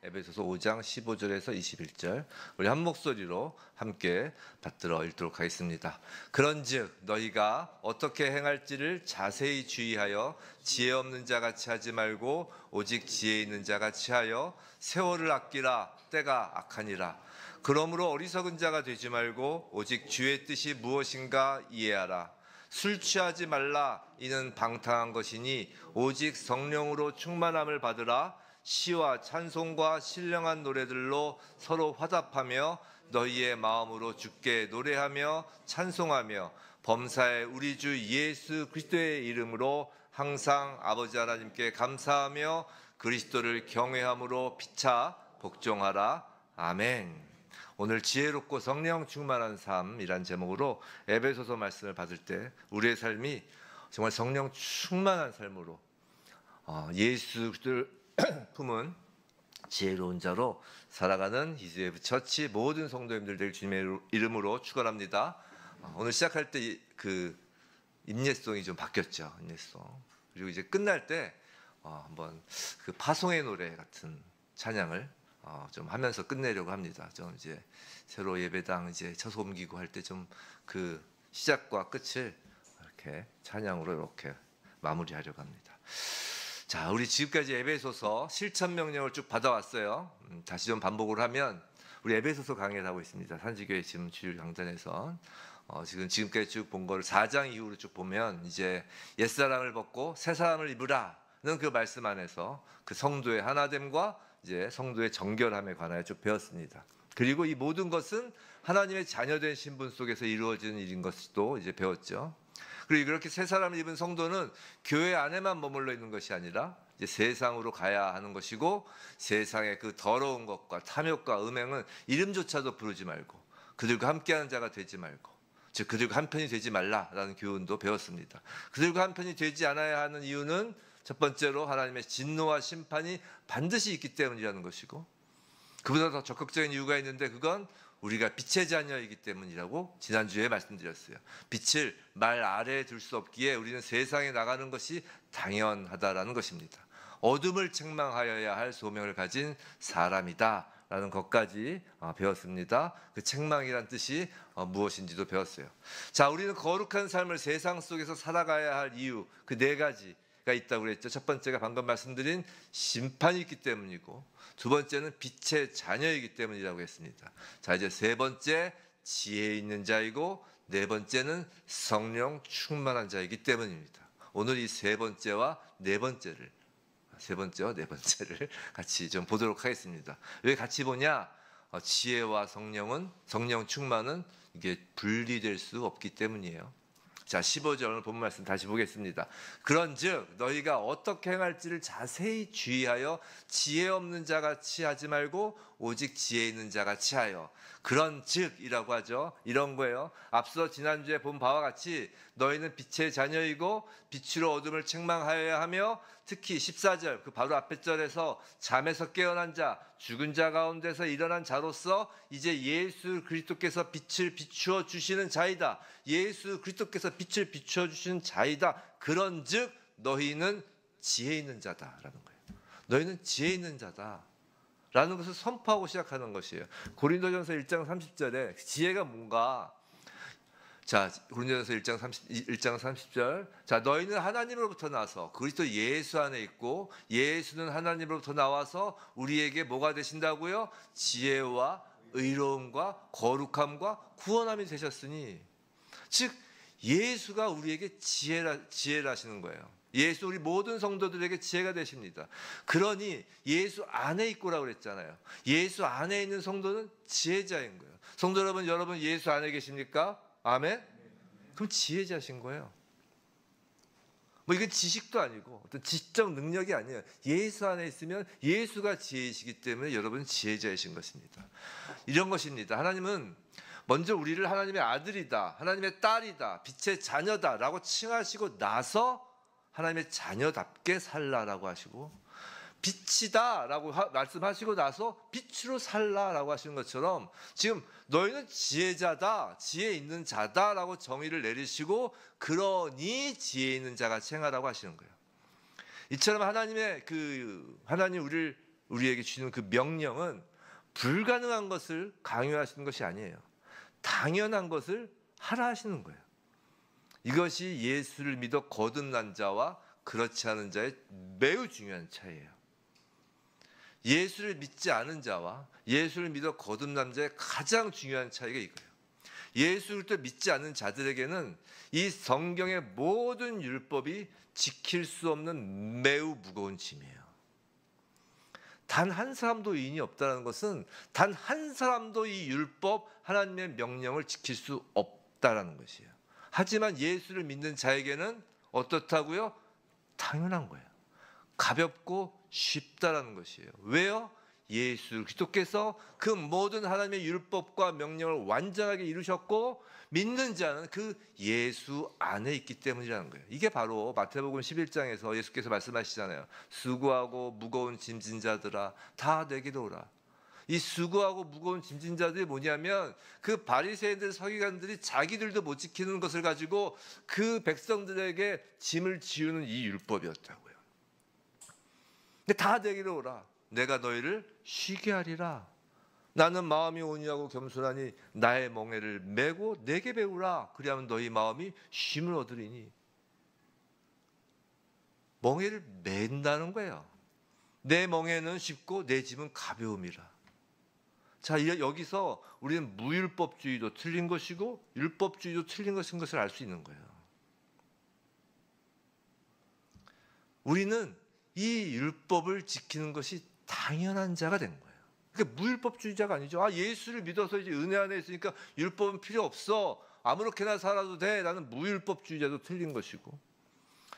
에베소서 5장 15절에서 21절 우리 한 목소리로 함께 받들어 읽도록 하겠습니다. 그런즉 너희가 어떻게 행할지를 자세히 주의하여 지혜 없는 자 같이 하지 말고 오직 지혜 있는 자 같이 하여 세월을 아끼라. 때가 악하니라. 그러므로 어리석은 자가 되지 말고 오직 주의 뜻이 무엇인가 이해하라. 술 취하지 말라. 이는 방탕한 것이니 오직 성령으로 충만함을 받으라. 시와 찬송과 신령한 노래들로 서로 화답하며 너희의 마음으로 주께 노래하며 찬송하며 범사에 우리 주 예수 그리스도의 이름으로 항상 아버지 하나님께 감사하며 그리스도를 경외함으로 피차 복종하라. 아멘. 오늘 지혜롭고 성령 충만한 삶이란 제목으로 에베소서 말씀을 받을 때 우리의 삶이 정말 성령 충만한 삶으로 예수 그리스도를 품은 지혜로운 자로 살아가는 히즈웨브 처치 모든 성도님들 될 주님의 이름으로 축원합니다. 오늘 시작할 때 그 인예송이 좀 바뀌었죠. 인예송. 그리고 이제 끝날 때 한번 그 파송의 노래 같은 찬양을 좀 하면서 끝내려고 합니다. 좀 이제 새로 예배당 이제 쳐서 옮기고 할 때 좀 그 시작과 끝을 이렇게 찬양으로 이렇게 마무리하려고 합니다. 자, 우리 지금까지 에베소서 실천 명령을 쭉 받아왔어요. 다시 좀 반복을 하면 우리 에베소서 강의를 하고 있습니다. 산지교회 지금 주일 강단에서 지금까지 쭉 본 거를 4장 이후로 쭉 보면 이제 옛사람을 벗고 새사람을 입으라는 그 말씀 안에서 그 성도의 하나됨과 이제 성도의 정결함에 관하여 쭉 배웠습니다. 그리고 이 모든 것은 하나님의 자녀된 신분 속에서 이루어지는 일인 것도 이제 배웠죠. 그리고 이렇게 새 사람을 입은 성도는 교회 안에만 머물러 있는 것이 아니라 이제 세상으로 가야 하는 것이고 세상의 그 더러운 것과 탐욕과 음행은 이름조차도 부르지 말고 그들과 함께하는 자가 되지 말고 즉 그들과 한편이 되지 말라라는 교훈도 배웠습니다. 그들과 한편이 되지 않아야 하는 이유는 첫 번째로 하나님의 진노와 심판이 반드시 있기 때문이라는 것이고 그보다 더 적극적인 이유가 있는데 그건 우리가 빛의 자녀이기 때문이라고 지난주에 말씀드렸어요. 빛을 말 아래에 둘 수 없기에 우리는 세상에 나가는 것이 당연하다라는 것입니다. 어둠을 책망하여야 할 소명을 가진 사람이다라는 것까지 배웠습니다. 그 책망이란 뜻이 무엇인지도 배웠어요. 자, 우리는 거룩한 삶을 세상 속에서 살아가야 할 이유 그 네 가지가 있다고 그랬죠. 첫 번째가 방금 말씀드린 심판이 있기 때문이고 두 번째는 빛의 자녀이기 때문이라고 했습니다. 자, 이제 세 번째 지혜 있는 자이고 네 번째는 성령 충만한 자이기 때문입니다. 오늘 이 세 번째와 네 번째를 같이 좀 보도록 하겠습니다. 왜 같이 보냐? 지혜와 성령 충만은 이게 분리될 수 없기 때문이에요. 자, 15절 오늘 본 말씀 다시 보겠습니다. 그런즉 너희가 어떻게 행할지를 자세히 주의하여 지혜 없는 자같이 하지 말고 오직 지혜 있는 자같이 하여. 그런즉이라고 하죠. 이런 거예요. 앞서 지난주에 본 바와 같이 너희는 빛의 자녀이고 빛으로 어둠을 책망하여야 하며 특히 14절 그 바로 앞에 절에서 잠에서 깨어난 자 죽은 자 가운데서 일어난 자로서 이제 예수 그리스도께서 빛을 비추어 주시는 자이다. 예수 그리스도께서 빛을 비추어 주시는 자이다. 그런즉 너희는 지혜 있는 자다라는 거예요. 너희는 지혜 있는 자다. 라는 것을 선포하고 시작하는 것이에요. 고린도전서 1장 30절에 지혜가 뭔가? 자, 고린도전서 1장 30절. 자, 너희는 하나님으로부터 나서 그리스도 예수 안에 있고 예수는 하나님으로부터 나와서 우리에게 뭐가 되신다고요? 지혜와 의로움과 거룩함과 구원함이 되셨으니. 즉 예수가 우리에게 지혜를 하시는 거예요. 예수 우리 모든 성도들에게 지혜가 되십니다. 그러니 예수 안에 있고라고 그랬잖아요. 예수 안에 있는 성도는 지혜자인 거예요. 성도 여러분 예수 안에 계십니까? 아멘? 그럼 지혜자신 거예요. 뭐 이건 지식도 아니고 어떤 지적 능력이 아니에요. 예수 안에 있으면 예수가 지혜이시기 때문에 여러분은 지혜자이신 것입니다. 이런 것입니다. 하나님은 먼저 우리를 하나님의 아들이다, 하나님의 딸이다, 빛의 자녀다라고 칭하시고 나서 하나님의 자녀답게 살라라고 하시고 빛이다라고 말씀하시고 나서 빛으로 살라라고 하시는 것처럼 지금 너희는 지혜자다, 지혜 있는 자다라고 정의를 내리시고 그러니 지혜 있는 자가 행하라고 하시는 거예요. 이처럼 하나님 우리에게 주는 그 명령은 불가능한 것을 강요하시는 것이 아니에요. 당연한 것을 하라 하시는 거예요. 이것이 예수를 믿어 거듭난 자와 그렇지 않은 자의 매우 중요한 차이예요. 예수를 믿지 않은 자와 예수를 믿어 거듭난 자의 가장 중요한 차이가 이거예요. 예수를 또 믿지 않는 자들에게는 이 성경의 모든 율법이 지킬 수 없는 매우 무거운 짐이에요. 단 한 사람도 의인이 없다는 것은 단 한 사람도 이 율법 하나님의 명령을 지킬 수 없다라는 것이에요. 하지만 예수를 믿는 자에게는 어떻다고요? 당연한 거예요. 가볍고 쉽다라는 것이에요. 왜요? 예수 그리스도께서 그 모든 하나님의 율법과 명령을 완전하게 이루셨고 믿는 자는 그 예수 안에 있기 때문이라는 거예요. 이게 바로 마태복음 11장에서 예수께서 말씀하시잖아요. 수고하고 무거운 짐진 자들아 다 내게로 오라. 이 수고하고 무거운 짐진 자들이 뭐냐면 그 바리새인들 서기관들이 자기들도 못 지키는 것을 가지고 그 백성들에게 짐을 지우는 이 율법이었다고요. 근데 다 내게로 오라. 내가 너희를 쉬게 하리라. 나는 마음이 온유하고 겸손하니 나의 멍에를 메고 내게 배우라. 그리하면 너희 마음이 쉼을 얻으리니. 멍에를 맨다는 거예요. 내 멍에는 쉽고 내 짐은 가벼움이라. 자, 여기서 우리는 무율법주의도 틀린 것이고 율법주의도 틀린 것인 것을 알 수 있는 거예요. 우리는 이 율법을 지키는 것이 당연한 자가 된 거예요. 그러니까 무율법주의자가 아니죠. 예수를 믿어서 이제 은혜 안에 있으니까 율법은 필요 없어. 아무렇게나 살아도 돼. 나는 무율법주의자도 틀린 것이고,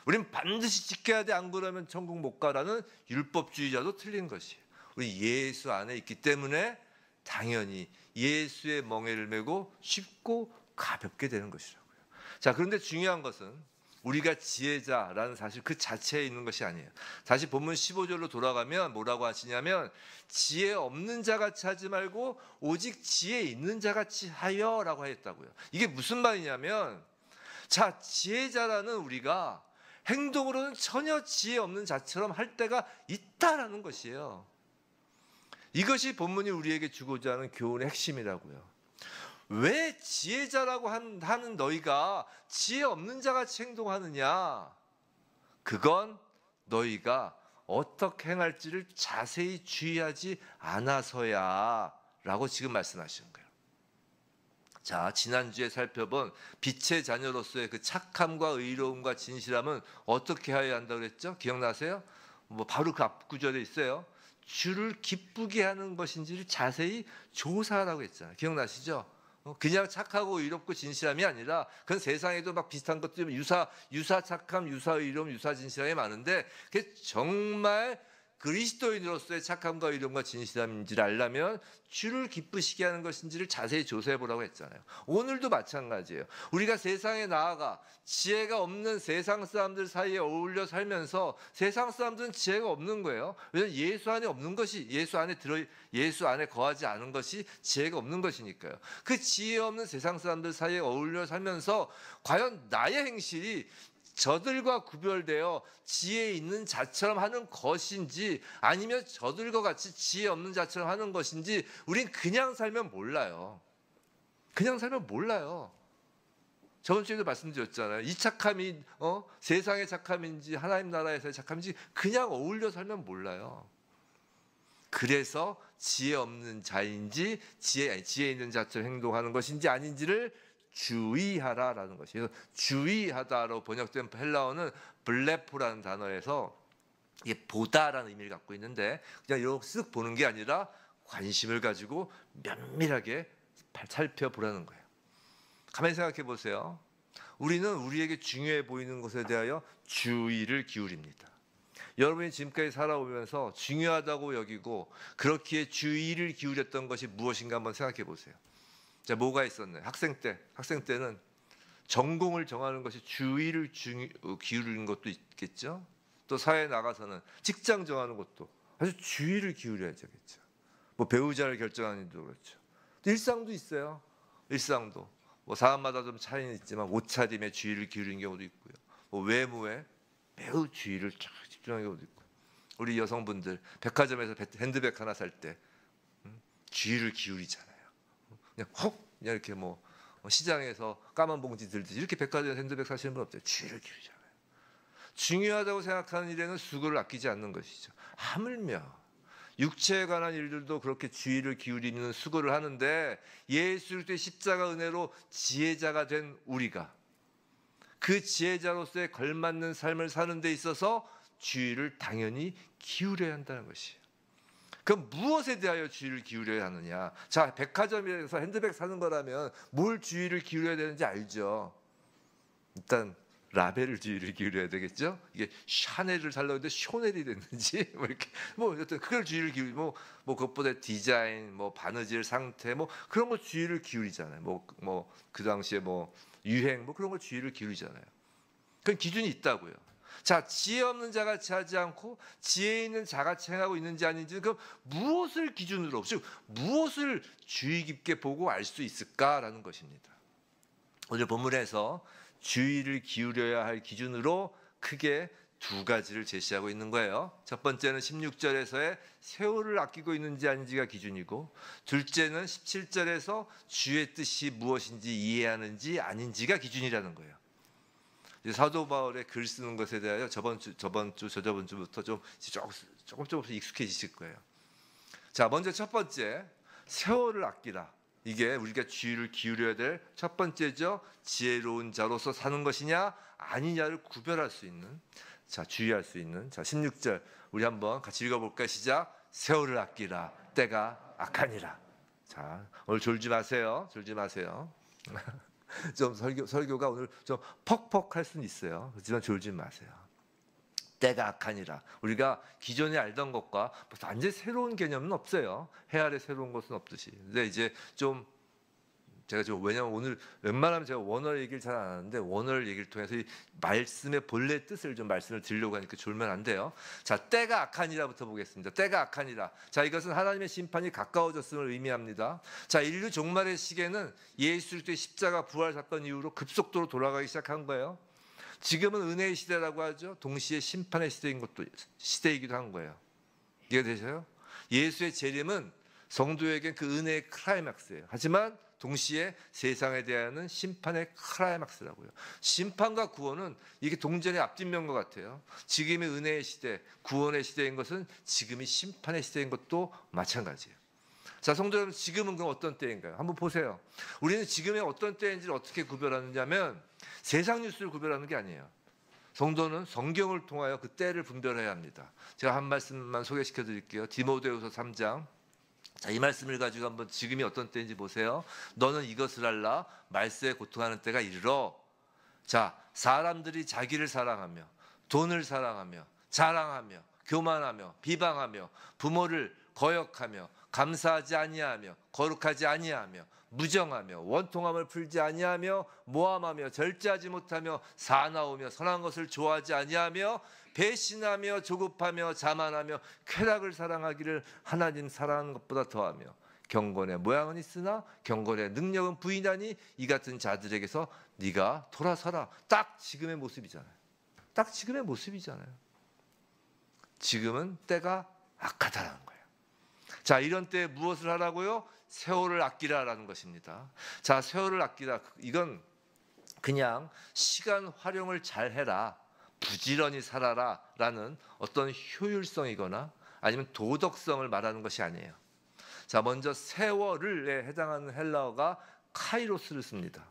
우린 반드시 지켜야 돼. 안 그러면 천국 못 가라는 율법주의자도 틀린 것이에요. 우리 예수 안에 있기 때문에 당연히 예수의 멍에를 메고 쉽고 가볍게 되는 것이라고요. 자, 그런데 중요한 것은 우리가 지혜자라는 사실 그 자체에 있는 것이 아니에요. 다시 본문 15절로 돌아가면 뭐라고 하시냐면 지혜 없는 자같이 하지 말고 오직 지혜 있는 자같이 하여라고 하였다고요. 이게 무슨 말이냐면, 자, 지혜자라는 우리가 행동으로는 전혀 지혜 없는 자처럼 할 때가 있다라는 것이에요. 이것이 본문이 우리에게 주고자 하는 교훈의 핵심이라고요. 왜 지혜자라고 하는 너희가 지혜 없는 자같이 행동하느냐? 그건 너희가 어떻게 행할지를 자세히 주의하지 않아서야 라고 지금 말씀하시는 거예요. 자, 지난주에 살펴본 빛의 자녀로서의 그 착함과 의로움과 진실함은 어떻게 하여야 한다고 그랬죠? 기억나세요? 바로 그 앞구절에 있어요. 주를 기쁘게 하는 것인지를 자세히 조사하라고 했잖아요. 기억나시죠? 그냥 착하고 의롭고 진실함이 아니라, 그건 세상에도 막 비슷한 것들 유사 착함, 유사 의로움, 유사 진실함이 많은데, 그게 정말 그리스도인으로서의 착함과 의로움과 진실함인지를 알려면 주를 기쁘시게 하는 것인지를 자세히 조사해 보라고 했잖아요. 오늘도 마찬가지예요. 우리가 세상에 나아가 지혜가 없는 세상 사람들 사이에 어울려 살면서 세상 사람들은 지혜가 없는 거예요. 왜냐하면 예수 안에 없는 것이, 예수 안에 거하지 않은 것이 지혜가 없는 것이니까요. 그 지혜 없는 세상 사람들 사이에 어울려 살면서 과연 나의 행실이 저들과 구별되어 지혜 있는 자처럼 하는 것인지, 아니면 저들과 같이 지혜 없는 자처럼 하는 것인지 우린 그냥 살면 몰라요. 그냥 살면 몰라요. 저번 주에도 말씀드렸잖아요. 이 착함이 세상의 착함인지 하나님 나라에서의 착함인지 그냥 어울려 살면 몰라요. 그래서 지혜 없는 자인지 지혜 있는 자처럼 행동하는 것인지 아닌지를 주의하라라는 것이에요. 주의하다로 번역된 헬라어는 블레포라는 단어에서 이게 보다라는 의미를 갖고 있는데, 그냥 이렇게 쓱 보는 게 아니라 관심을 가지고 면밀하게 살펴보라는 거예요. 가만히 생각해 보세요. 우리는 우리에게 중요해 보이는 것에 대하여 주의를 기울입니다. 여러분이 지금까지 살아오면서 중요하다고 여기고 그렇기에 주의를 기울였던 것이 무엇인가 한번 생각해 보세요. 자, 뭐가 있었나요? 학생 때는 전공을 정하는 것이 주의를 기울이는 것도 있겠죠. 또 사회에 나가서는 직장 정하는 것도 아주 주의를 기울여야겠죠. 배우자를 결정하는 일도 그렇죠. 일상도 있어요. 일상도 사람마다 좀 차이는 있지만 옷차림에 주의를 기울이는 경우도 있고요. 외모에 매우 주의를 쫙 집중하는 경우도 있고, 우리 여성분들 백화점에서 핸드백 하나 살 때 주의를 기울이잖아요. 그냥 그냥 이렇게 뭐 시장에서 까만 봉지 들듯이 이렇게 백화점에서 핸드백 사시는 분 없어요. 주의를 기울이잖아요. 중요하다고 생각하는 일에는 수고를 아끼지 않는 것이죠. 하물며 육체에 관한 일들도 그렇게 주의를 기울이는 수고를 하는데 예수 그리스도의 십자가 은혜로 지혜자가 된 우리가 그 지혜자로서의 걸맞는 삶을 사는 데 있어서 주의를 당연히 기울여야 한다는 것이에요. 그럼 무엇에 대하여 주의를 기울여야 하느냐? 자, 백화점에서 핸드백 사는 거라면 뭘 주의를 기울여야 되는지 알죠. 일단 라벨을 주의를 기울여야 되겠죠. 이게 샤넬을 살려고 했는데 쇼넬이 됐는지 뭐 이렇게 뭐 어떤 그걸 주의를 기울이 뭐 그것보다 디자인 뭐 바느질 상태 뭐 그런 거 주의를 기울이잖아요. 뭐 그 당시에 뭐 유행 뭐 그런 거 주의를 기울이잖아요. 그건 기준이 있다고요. 자, 지혜 없는 자같이 하지 않고 지혜 있는 자같이 행하고 있는지 아닌지 그럼 무엇을 기준으로 즉 무엇을 주의 깊게 보고 알 수 있을까라는 것입니다. 오늘 본문에서 주의를 기울여야 할 기준으로 크게 두 가지를 제시하고 있는 거예요. 첫 번째는 16절에서의 세월을 아끼고 있는지 아닌지가 기준이고 둘째는 17절에서 주의 뜻이 무엇인지 이해하는지 아닌지가 기준이라는 거예요. 사도 바울의 글 쓰는 것에 대하여 저번 주부터 좀 조금씩 익숙해지실 거예요. 자, 먼저 첫 번째 세월을 아끼라. 이게 우리가 주의를 기울여야 될 첫 번째죠. 지혜로운 자로서 사는 것이냐 아니냐를 구별할 수 있는 자 주의할 수 있는 자 16절 우리 한번 같이 읽어볼까요? 시작. 세월을 아끼라 때가 악하니라. 자 오늘 졸지 마세요. 졸지 마세요. 좀 설교가 오늘 좀 퍽퍽할 수는 있어요. 그렇지만 졸지 마세요. 때가 악하니라. 우리가 기존에 알던 것과 완전히 새로운 개념은 없어요. 해 아래 새로운 것은 없듯이. 근데 이제 제가 왜냐면 오늘 웬만하면 제가 원어 얘기를 잘 안 하는데 원어 얘기를 통해서 이 말씀의 본래 뜻을 좀 말씀을 드리려고 하니까 졸면 안 돼요. 자, 때가 악하니라부터 보겠습니다. 때가 악하니라. 자, 이것은 하나님의 심판이 가까워졌음을 의미합니다. 자, 인류 종말의 시계는 예수 그리스도의 십자가 부활 사건 이후로 급속도로 돌아가기 시작한 거예요. 지금은 은혜의 시대라고 하죠. 동시에 심판의 시대이기도 한 거예요. 이해되세요? 예수의 재림은 성도에게 그 은혜의 클라이막스예요. 하지만 동시에 세상에 대한 심판의 클라이막스라고요. 심판과 구원은 이게 동전의 앞뒷면 것 같아요. 지금의 은혜의 시대, 구원의 시대인 것은 지금이 심판의 시대인 것도 마찬가지예요. 자, 성도 여러분, 지금은 그럼 어떤 때인가요? 한번 보세요. 우리는 지금의 어떤 때인지를 어떻게 구별하느냐면 세상 뉴스를 구별하는 게 아니에요. 성도는 성경을 통하여 그 때를 분별해야 합니다. 제가 한 말씀만 소개시켜 드릴게요. 디모데후서 3장. 자, 이 말씀을 가지고 한번 지금이 어떤 때인지 보세요. 너는 이것을 알라. 말세에 고통하는 때가 이르러. 자, 사람들이 자기를 사랑하며 돈을 사랑하며 자랑하며 교만하며 비방하며 부모를 거역하며 감사하지 아니하며 거룩하지 아니하며 무정하며 원통함을 풀지 아니하며 모함하며 절제하지 못하며 사나우며 선한 것을 좋아하지 아니하며 배신하며 조급하며 자만하며 쾌락을 사랑하기를 하나님 사랑하는 것보다 더하며 경건의 모양은 있으나 경건의 능력은 부인하니 이 같은 자들에게서 네가 돌아서라. 딱 지금의 모습이잖아요. 딱 지금의 모습이잖아요. 지금은 때가 악하다는 거예요. 자, 이런 때에 무엇을 하라고요? 세월을 아끼라라는 것입니다. 자, 세월을 아끼라. 이건 그냥 시간 활용을 잘 해라. 부지런히 살아라 라는 어떤 효율성이거나 아니면 도덕성을 말하는 것이 아니에요. 자, 먼저 세월에 해당하는 헬라어가 카이로스를 씁니다.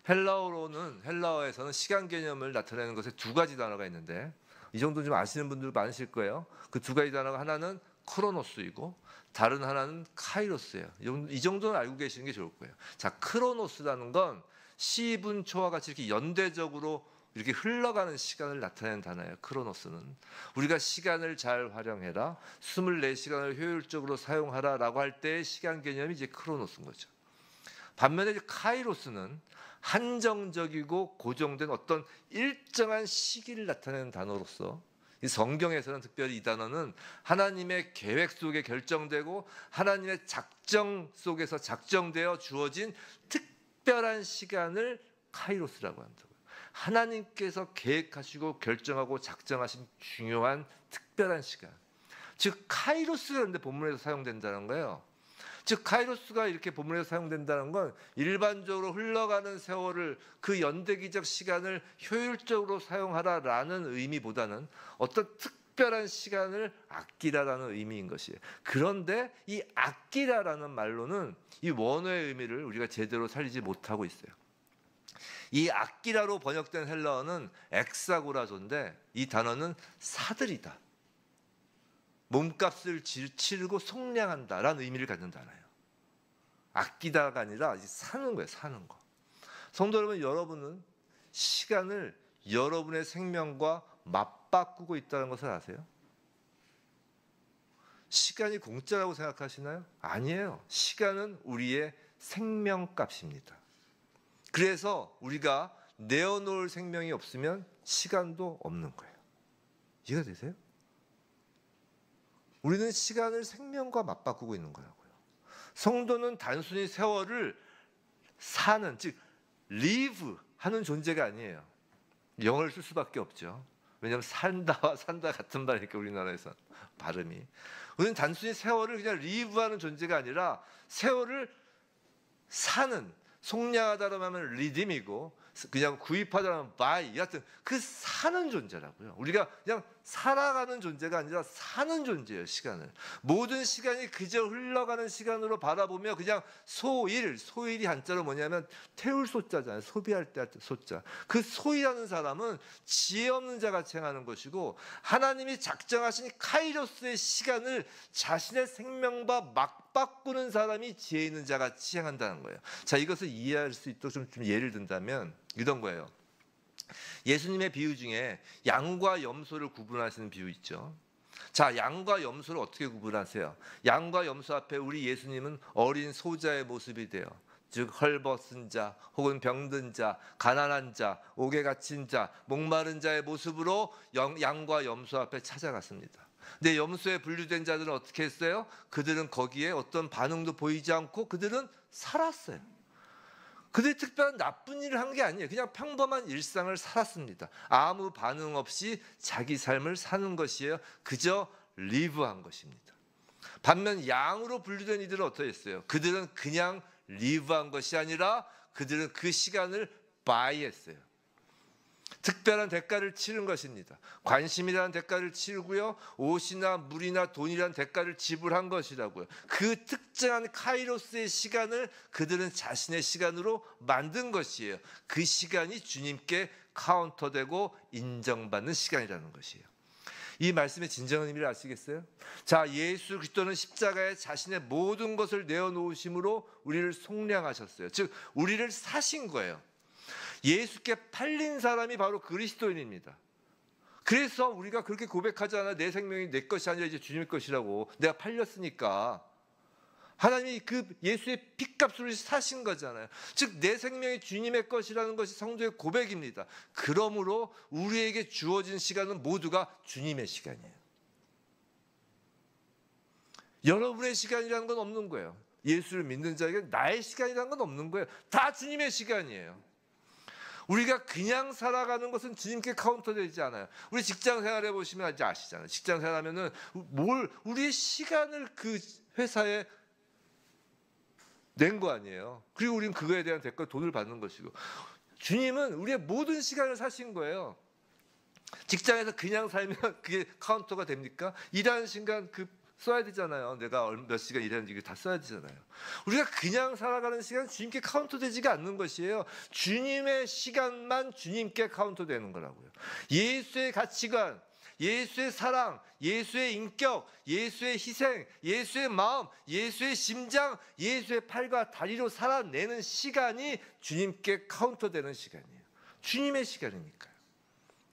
헬라어에서는 시간 개념을 나타내는 것에 두 가지 단어가 있는데 이 정도 좀 아시는 분들 많으실 거예요. 그 두 가지 단어가 하나는 크로노스이고 다른 하나는 카이로스예요. 이 정도는 알고 계시는 게 좋을 거예요. 자, 크로노스라는 건 시분 초와 같이 이렇게 연대적으로 이렇게 흘러가는 시간을 나타내는 단어예요. 크로노스는 우리가 시간을 잘 활용해라, 24시간을 효율적으로 사용하라라고 할 때의 시간 개념이 이제 크로노스인 거죠. 반면에 이제 카이로스는 한정적이고 고정된 어떤 일정한 시기를 나타내는 단어로서 이 성경에서는 특별히 이 단어는 하나님의 계획 속에 결정되고 하나님의 작정 속에서 작정되어 주어진 특별한 시간을 카이로스라고 한다고요. 하나님께서 계획하시고 결정하고 작정하신 중요한 특별한 시간. 즉 카이로스가 근데 본문에서 사용된다는 거예요. 즉 카이로스가 이렇게 본문에서 사용된다는 건 일반적으로 흘러가는 세월을 그 연대기적 시간을 효율적으로 사용하라라는 의미보다는 어떤 특별한 시간을 아끼라라는 의미인 것이에요. 그런데 이 아끼라라는 말로는 이 원어의 의미를 우리가 제대로 살리지 못하고 있어요. 이 아끼라로 번역된 헬라어는 엑사고라조인데 이 단어는 사들이다. 몸값을 치르고 속량한다라는 의미를 갖는 단어예요. 아끼다가 아니라 사는 거예요. 사는 거. 성도 여러분, 여러분은 시간을 여러분의 생명과 맞바꾸고 있다는 것을 아세요? 시간이 공짜라고 생각하시나요? 아니에요. 시간은 우리의 생명값입니다. 그래서 우리가 내어놓을 생명이 없으면 시간도 없는 거예요. 이해가 되세요? 우리는 시간을 생명과 맞바꾸고 있는 거라고요. 성도는 단순히 세월을 사는, 즉 live 하는 존재가 아니에요. 영어를 쓸 수밖에 없죠. 왜냐하면 산다와 산다 같은 말이니까 우리나라에서 발음이. 우리는 단순히 세월을 그냥 live하는 존재가 아니라 세월을 사는, 속량하다라고 하면 redeem이고 그냥 구입하다라면 buy, 여하튼 그 사는 존재라고요. 우리가 그냥 살아가는 존재가 아니라 사는 존재예요. 시간을. 모든 시간이 그저 흘러가는 시간으로 바라보며 그냥 소일이 한자로 뭐냐면 태울 소자잖아요. 소비할 때 할 때 소자. 그 소일하는 사람은 지혜 없는 자가 행하는 것이고 하나님이 작정하신 카이로스의 시간을 자신의 생명과 맞바꾸는 사람이 지혜 있는 자가 행한다는 거예요. 자, 이것을 이해할 수 있도록 좀 예를 든다면 이런 거예요. 예수님의 비유 중에 양과 염소를 구분하시는 비유 있죠. 자, 양과 염소를 어떻게 구분하세요? 양과 염소 앞에 우리 예수님은 어린 소자의 모습이 돼요. 즉 헐벗은 자, 혹은 병든 자, 가난한 자, 옥에 갇힌 자, 목마른 자의 모습으로 양과 염소 앞에 찾아갔습니다. 근데 염소에 분류된 자들은 어떻게 했어요? 그들은 거기에 어떤 반응도 보이지 않고 그들은 살았어요. 그들이 특별한 나쁜 일을 한 게 아니에요. 그냥 평범한 일상을 살았습니다. 아무 반응 없이 자기 삶을 사는 것이에요. 그저 리브한 것입니다. 반면 양으로 분류된 이들은 어떻게 했어요? 그들은 그냥 리브한 것이 아니라 그들은 그 시간을 바이했어요. 특별한 대가를 치른 것입니다. 관심이라는 대가를 치르고요. 옷이나 물이나 돈이라는 대가를 지불한 것이라고요. 그 특정한 카이로스의 시간을 그들은 자신의 시간으로 만든 것이에요. 그 시간이 주님께 카운터되고 인정받는 시간이라는 것이에요. 이 말씀의 진정한 의미를 아시겠어요? 자, 예수 그리스도는 십자가에 자신의 모든 것을 내어놓으심으로 우리를 속량하셨어요. 즉 우리를 사신 거예요. 예수께 팔린 사람이 바로 그리스도인입니다. 그래서 우리가 그렇게 고백하잖아요. 내 생명이 내 것이 아니라 이제 주님의 것이라고. 내가 팔렸으니까. 하나님이 그 예수의 핏값으로 사신 거잖아요. 즉 내 생명이 주님의 것이라는 것이 성도의 고백입니다. 그러므로 우리에게 주어진 시간은 모두가 주님의 시간이에요. 여러분의 시간이라는 건 없는 거예요. 예수를 믿는 자에게 나의 시간이라는 건 없는 거예요. 다 주님의 시간이에요. 우리가 그냥 살아가는 것은 주님께 카운터되지 않아요. 우리 직장 생활해 보시면 이제 아시잖아요. 직장 생활하면은 우리의 시간을 그 회사에 낸 거 아니에요. 그리고 우리는 그거에 대한 대가 돈을 받는 것이고, 주님은 우리의 모든 시간을 사신 거예요. 직장에서 그냥 살면 그게 카운터가 됩니까? 일하는 시간 써야 되잖아요. 내가 몇 시간 일했는지 이거 다 써야 되잖아요. 우리가 그냥 살아가는 시간 주님께 카운트되지가 않는 것이에요. 주님의 시간만 주님께 카운트되는 거라고요. 예수의 가치관, 예수의 사랑, 예수의 인격, 예수의 희생, 예수의 마음, 예수의 심장, 예수의 팔과 다리로 살아내는 시간이 주님께 카운트되는 시간이에요. 주님의 시간이니까요.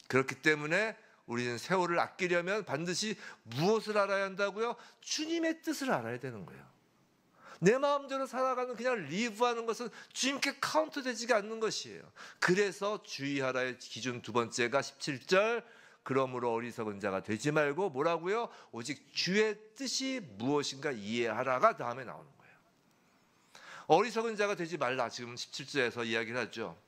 그렇기 때문에 우리는 세월을 아끼려면 반드시 무엇을 알아야 한다고요? 주님의 뜻을 알아야 되는 거예요. 내 마음대로 살아가는 그냥 리브하는 것은 주님께 카운트되지가 않는 것이에요. 그래서 주의하라의 기준 두 번째가 17절, 그러므로 어리석은 자가 되지 말고 뭐라고요? 오직 주의 뜻이 무엇인가 이해하라가 다음에 나오는 거예요. 어리석은 자가 되지 말라, 지금 17절에서 이야기를 하죠.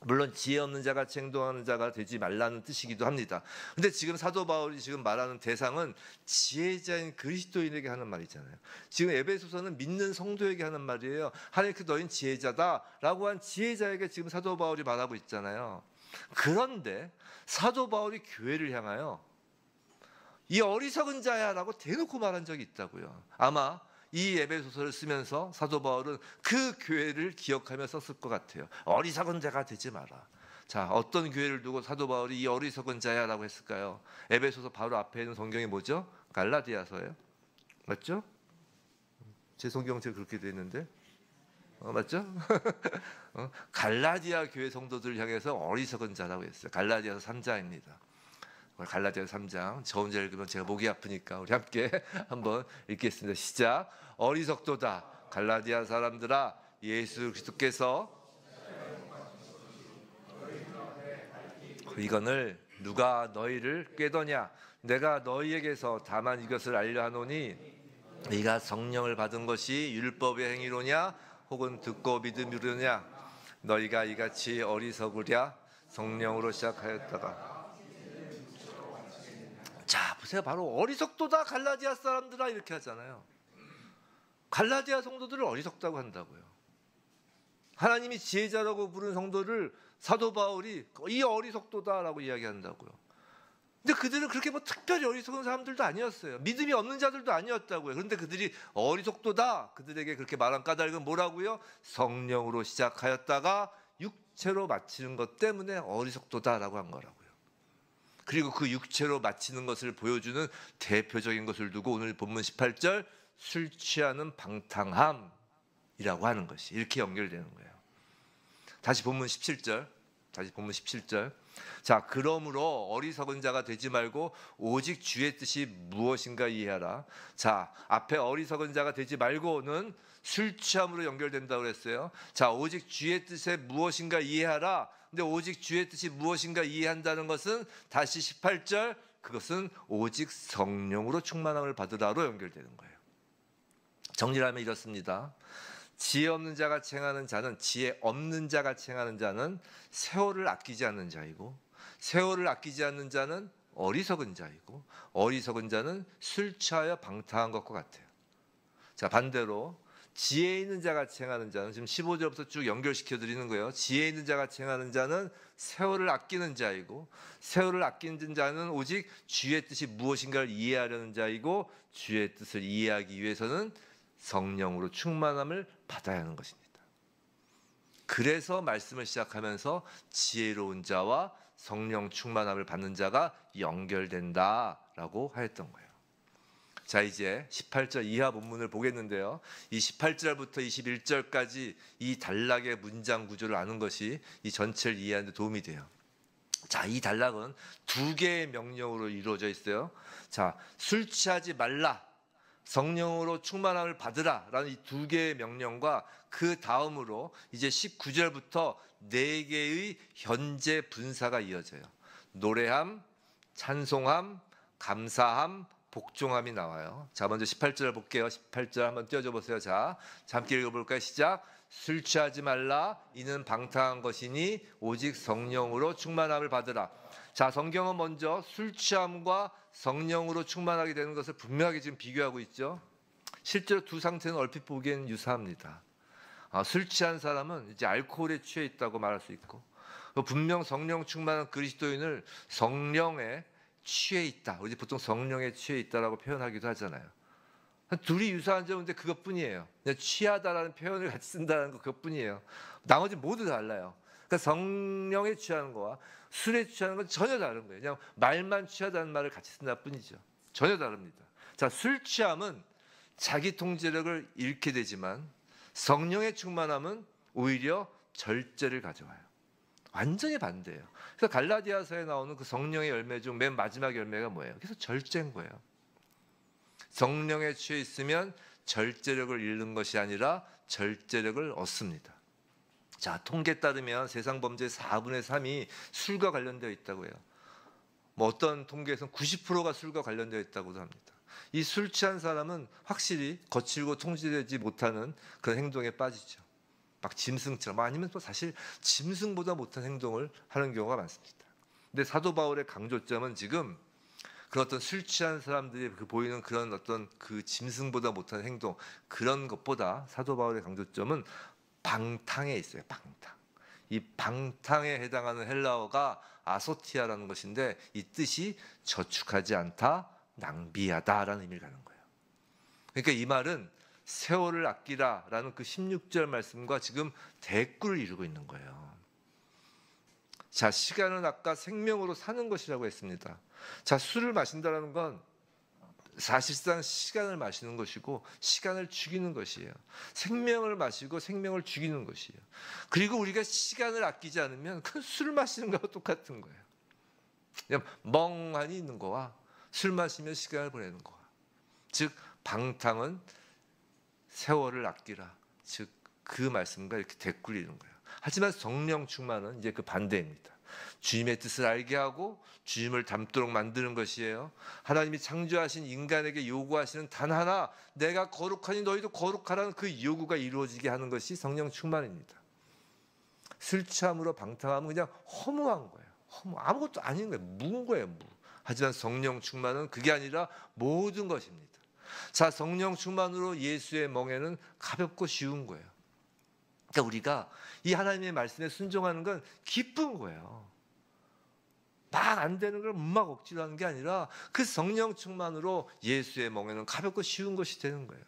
물론 지혜 없는 자가 같이 행동하는 자가 되지 말라는 뜻이기도 합니다. 근데 지금 사도 바울이 지금 말하는 대상은 지혜자인 그리스도인에게 하는 말이잖아요. 지금 에베소서는 믿는 성도에게 하는 말이에요. 하나님께 너희는 지혜자다라고 한 지혜자에게 지금 사도 바울이 말하고 있잖아요. 그런데 사도 바울이 교회를 향하여 이 어리석은 자야라고 대놓고 말한 적이 있다고요. 아마 이 에베소서를 쓰면서 사도 바울은 그 교회를 기억하며 썼을 것 같아요. 어리석은 자가 되지 마라. 자, 어떤 교회를 두고 사도 바울이 이 어리석은 자야라고 했을까요? 에베소서 바로 앞에 있는 성경이 뭐죠? 갈라디아서예요. 맞죠? 제 성경책 그렇게 돼 있는데 맞죠? 갈라디아 교회 성도들을 향해서 어리석은 자라고 했어요. 갈라디아서 3장입니다. 갈라디아서 3장. 저 혼자 읽으면 제가 목이 아프니까 우리 함께 한번 읽겠습니다. 시작. 어리석도다 갈라디아 사람들아, 예수 그리스도께서 이거를 누가 너희를 꾀더냐? 내가 너희에게서 다만 이것을 알려 하노니 네가 성령을 받은 것이 율법의 행위로냐 혹은 듣고 믿음이로냐? 너희가 이같이 어리석으랴? 성령으로 시작하였다가 자 보세요. 바로 어리석도다 갈라디아 사람들아 이렇게 하잖아요. 갈라디아 성도들을 어리석다고 한다고요. 하나님이 지혜자라고 부른 성도를 사도 바울이 이 어리석도다라고 이야기한다고요. 근데 그들은 그렇게 뭐 특별히 어리석은 사람들도 아니었어요. 믿음이 없는 자들도 아니었다고요. 그런데 그들이 어리석도다 그들에게 그렇게 말한 까닭은 뭐라고요? 성령으로 시작하였다가 육체로 마치는 것 때문에 어리석도다라고 한 거라고요. 그리고 그 육체로 마치는 것을 보여주는 대표적인 것을 두고 오늘 본문 18절 술 취하는 방탕함이라고 하는 것이 이렇게 연결되는 거예요. 다시 본문 17절. 자, 그러므로 어리석은 자가 되지 말고 오직 주의 뜻이 무엇인가 이해하라. 자, 앞에 어리석은 자가 되지 말고는 술 취함으로 연결된다고 그랬어요. 자, 오직 주의 뜻에 무엇인가 이해하라. 근데 오직 주의 뜻이 무엇인가 이해한다는 것은 다시 18절 그것은 오직 성령으로 충만함을 받으라로 연결되는 거예요. 정리를 하면 이렇습니다. 지혜 없는 자가 행하는 자는 지혜 없는 자가 행하는 자는 세월을 아끼지 않는 자이고 세월을 아끼지 않는 자는 어리석은 자이고 어리석은 자는 술 취하여 방탕한 것과 같아요. 자, 반대로 지혜 있는 자가 행하는 자는 지금 15절부터 쭉 연결시켜 드리는 거예요. 지혜 있는 자가 행하는 자는 세월을 아끼는 자이고 세월을 아끼는 자는 오직 주의 뜻이 무엇인가를 이해하려는 자이고 주의 뜻을 이해하기 위해서는 성령으로 충만함을 받아야 하는 것입니다. 그래서 말씀을 시작하면서 지혜로운 자와 성령 충만함을 받는 자가 연결된다라고 하였던 거예요. 자, 이제 18절 이하 본문을 보겠는데요. 이 18절부터 21절까지 이 단락의 문장 구조를 아는 것이 이 전체를 이해하는 데 도움이 돼요. 자, 이 단락은 두 개의 명령으로 이루어져 있어요. 자, 술 취하지 말라, 성령으로 충만함을 받으라 라는 이 두 개의 명령과 그 다음으로 이제 19절부터 네 개의 현재 분사가 이어져요. 노래함, 찬송함, 감사함, 복종함이 나와요. 자, 먼저 18절 볼게요. 18절 한번 띄워줘 보세요. 자, 함께 읽어볼까요? 시작. 술 취하지 말라. 이는 방탕한 것이니 오직 성령으로 충만함을 받으라. 자, 성경은 먼저 술 취함과 성령으로 충만하게 되는 것을 분명하게 지금 비교하고 있죠. 실제로 두 상태는 얼핏 보기에는 유사합니다. 술 취한 사람은 이제 알코올에 취해 있다고 말할 수 있고 분명 성령 충만한 그리스도인을 성령에 취해 있다. 우리 보통 성령에 취해 있다라고 표현하기도 하잖아요. 둘이 유사한 점인데 그것뿐이에요. 그냥 취하다라는 표현을 같이 쓴다는 거 그것뿐이에요. 나머지 모두 달라요. 그러니까 성령에 취하는 거와 술에 취하는 건 전혀 다른 거예요. 그냥 말만 취하다는 말을 같이 쓴다 뿐이죠. 전혀 다릅니다. 자, 술 취함은 자기 통제력을 잃게 되지만 성령의 충만함은 오히려 절제를 가져와요. 완전히 반대예요. 그래서 갈라디아서에 나오는 그 성령의 열매 중 맨 마지막 열매가 뭐예요? 그래서 절제인 거예요. 성령에 취해 있으면 절제력을 잃는 것이 아니라 절제력을 얻습니다. 자, 통계에 따르면 세상 범죄의 4분의 3이 술과 관련되어 있다고 해요. 뭐 어떤 통계에서는 90%가 술과 관련되어 있다고도 합니다. 이 술 취한 사람은 확실히 거칠고 통제되지 못하는 그런 행동에 빠지죠. 막 짐승처럼, 아니면 또 사실 짐승보다 못한 행동을 하는 경우가 많습니다. 근데 사도 바울의 강조점은 지금 그 어떤 술 취한 사람들이 보이는 그런 어떤 그 짐승보다 못한 행동, 그런 것보다 사도 바울의 강조점은 방탕에 있어요. 방탕. 이 방탕에 해당하는 헬라어가 아소티아라는 것인데, 이 뜻이 저축하지 않다, 낭비하다라는 의미를 갖는 거예요. 그러니까 이 말은 세월을 아끼라라는 그 16절 말씀과 지금 대꾸를 이루고 있는 거예요. 자, 시간은 아까 생명으로 사는 것이라고 했습니다. 자, 술을 마신다는 건 사실상 시간을 마시는 것이고 시간을 죽이는 것이에요. 생명을 마시고 생명을 죽이는 것이에요. 그리고 우리가 시간을 아끼지 않으면 그 술 마시는 거와 똑같은 거예요. 그냥 멍하니 있는 거와 술 마시며 시간을 보내는 거와, 즉 방탕은 세월을 아끼라, 즉 그 말씀과 이렇게 대꾸리는 거예요. 하지만 성령 충만은 이제 그 반대입니다. 주님의 뜻을 알게 하고 주님을 닮도록 만드는 것이에요. 하나님이 창조하신 인간에게 요구하시는 단 하나, 내가 거룩하니 너희도 거룩하라는 그 요구가 이루어지게 하는 것이 성령 충만입니다. 술 취함으로 방탕하면 그냥 허무한 거예요. 아무것도 아닌 거예요. 무인 거예요. 무. 하지만 성령 충만은 그게 아니라 모든 것입니다. 자, 성령 충만으로 예수의 멍에는 가볍고 쉬운 거예요. 그러니까 우리가 이 하나님의 말씀에 순종하는 건 기쁜 거예요. 막 안 되는 걸 막 억지로 하는 게 아니라 그 성령 충만으로 예수의 멍에는 가볍고 쉬운 것이 되는 거예요.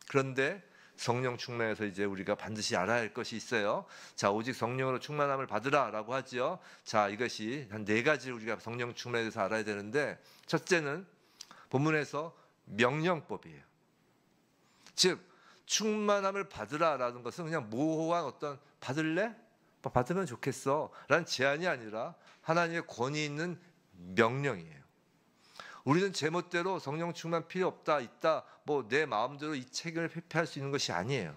그런데 성령 충만에서 이제 우리가 반드시 알아야 할 것이 있어요. 자, 오직 성령으로 충만함을 받으라라고 하죠. 자, 이것이 한 4가지를 우리가 성령 충만에 대해서 알아야 되는데, 첫째는 본문에서 명령법이에요. 즉 충만함을 받으라라는 것은 그냥 모호한 어떤 받을래? 받으면 좋겠어 라는 제안이 아니라 하나님의 권위 있는 명령이에요. 우리는 제멋대로 성령 충만 필요 없다, 있다, 뭐 내 마음대로 이 책임을 회피할 수 있는 것이 아니에요.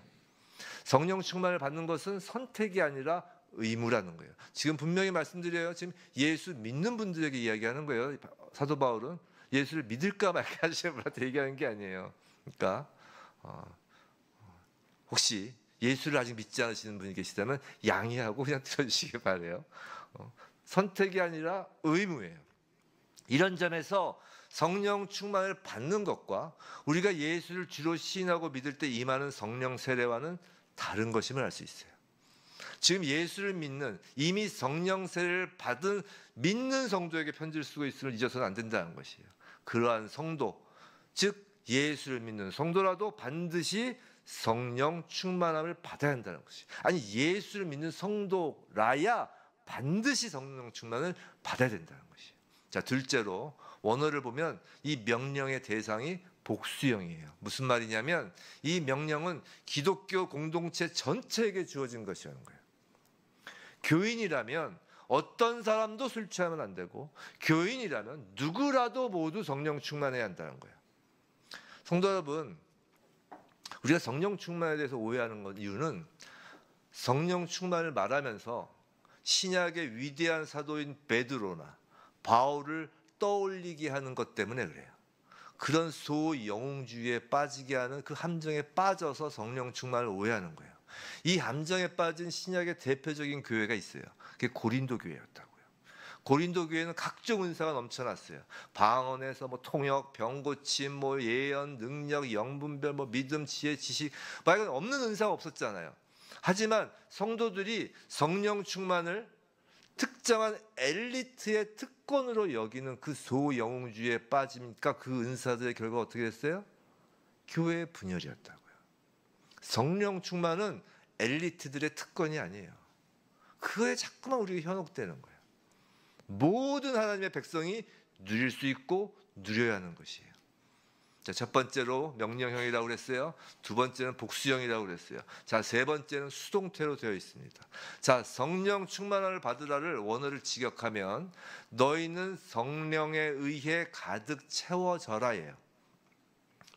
성령 충만을 받는 것은 선택이 아니라 의무라는 거예요. 지금 분명히 말씀드려요. 지금 예수 믿는 분들에게 이야기하는 거예요. 사도 바울은 예수를 믿을까 말까 하시는 분한테 얘기하는 게 아니에요. 그러니까 혹시 예수를 아직 믿지 않으시는 분이 계시다면 양해하고 그냥 들어주시기 바라요. 선택이 아니라 의무예요. 이런 점에서 성령 충만을 받는 것과 우리가 예수를 주로 시인하고 믿을 때 임하는 성령 세례와는 다른 것임을 알 수 있어요. 지금 예수를 믿는, 이미 성령 세례를 받은 믿는 성도에게 편지를 쓰고 있음을 잊어서는 안 된다는 것이에요. 그러한 성도, 즉 예수를 믿는 성도라도 반드시 성령 충만함을 받아야 한다는 것이. 아니, 예수를 믿는 성도라야 반드시 성령 충만을 받아야 된다는 것이에요. 자, 둘째로 원어를 보면 이 명령의 대상이 복수형이에요. 무슨 말이냐면 이 명령은 기독교 공동체 전체에게 주어진 것이라는 거예요. 교인이라면 어떤 사람도 술 취하면 안 되고, 교인이라면 누구라도 모두 성령 충만해야 한다는 거예요. 성도 여러분, 우리가 성령 충만에 대해서 오해하는 것 이유는 성령 충만을 말하면서 신약의 위대한 사도인 베드로나 바울을 떠올리게 하는 것 때문에 그래요. 그런 소영웅주의에 빠지게 하는 그 함정에 빠져서 성령 충만을 오해하는 거예요. 이 함정에 빠진 신약의 대표적인 교회가 있어요. 그게 고린도 교회였다고요. 고린도 교회는 각종 은사가 넘쳐났어요. 방언에서 뭐 통역, 병고침, 뭐 예언, 능력, 영분별, 뭐 믿음, 지혜, 지식, 막 이건 없는 은사가 없었잖아요. 하지만 성도들이 성령 충만을 특정한 엘리트의 특권으로 여기는 그 소영웅주의에 빠지니까 그 은사들의 결과가 어떻게 됐어요? 교회의 분열이었다고요. 성령 충만은 엘리트들의 특권이 아니에요. 그거에 자꾸만 우리가 현혹되는 거예요. 모든 하나님의 백성이 누릴 수 있고 누려야 하는 것이에요. 자, 첫 번째로 명령형이라고 그랬어요. 두 번째는 복수형이라고 그랬어요. 자, 세 번째는 수동태로 되어 있습니다. 자, 성령 충만함을 받으라를 원어를 직역하면 너희는 성령에 의해 가득 채워져라예요.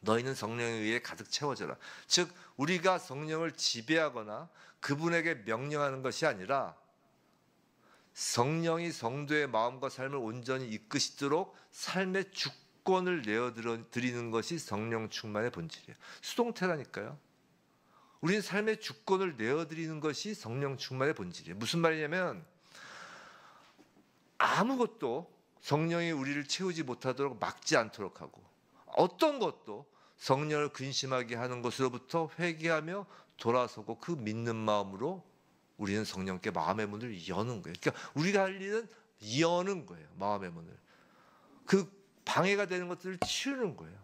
너희는 성령에 의해 가득 채워져라. 즉 우리가 성령을 지배하거나 그분에게 명령하는 것이 아니라 성령이 성도의 마음과 삶을 온전히 이끄시도록 삶의 주권을 내어드리는 것이 성령 충만의 본질이에요. 수동태라니까요. 우리는 삶의 주권을 내어드리는 것이 성령 충만의 본질이에요. 무슨 말이냐면 아무것도 성령이 우리를 채우지 못하도록 막지 않도록 하고, 어떤 것도 성령을 근심하게 하는 것으로부터 회개하며 돌아서고 그 믿는 마음으로 우리는 성령께 마음의 문을 여는 거예요. 그러니까 우리가 할 일은 여는 거예요. 마음의 문을. 그 방해가 되는 것들을 치우는 거예요.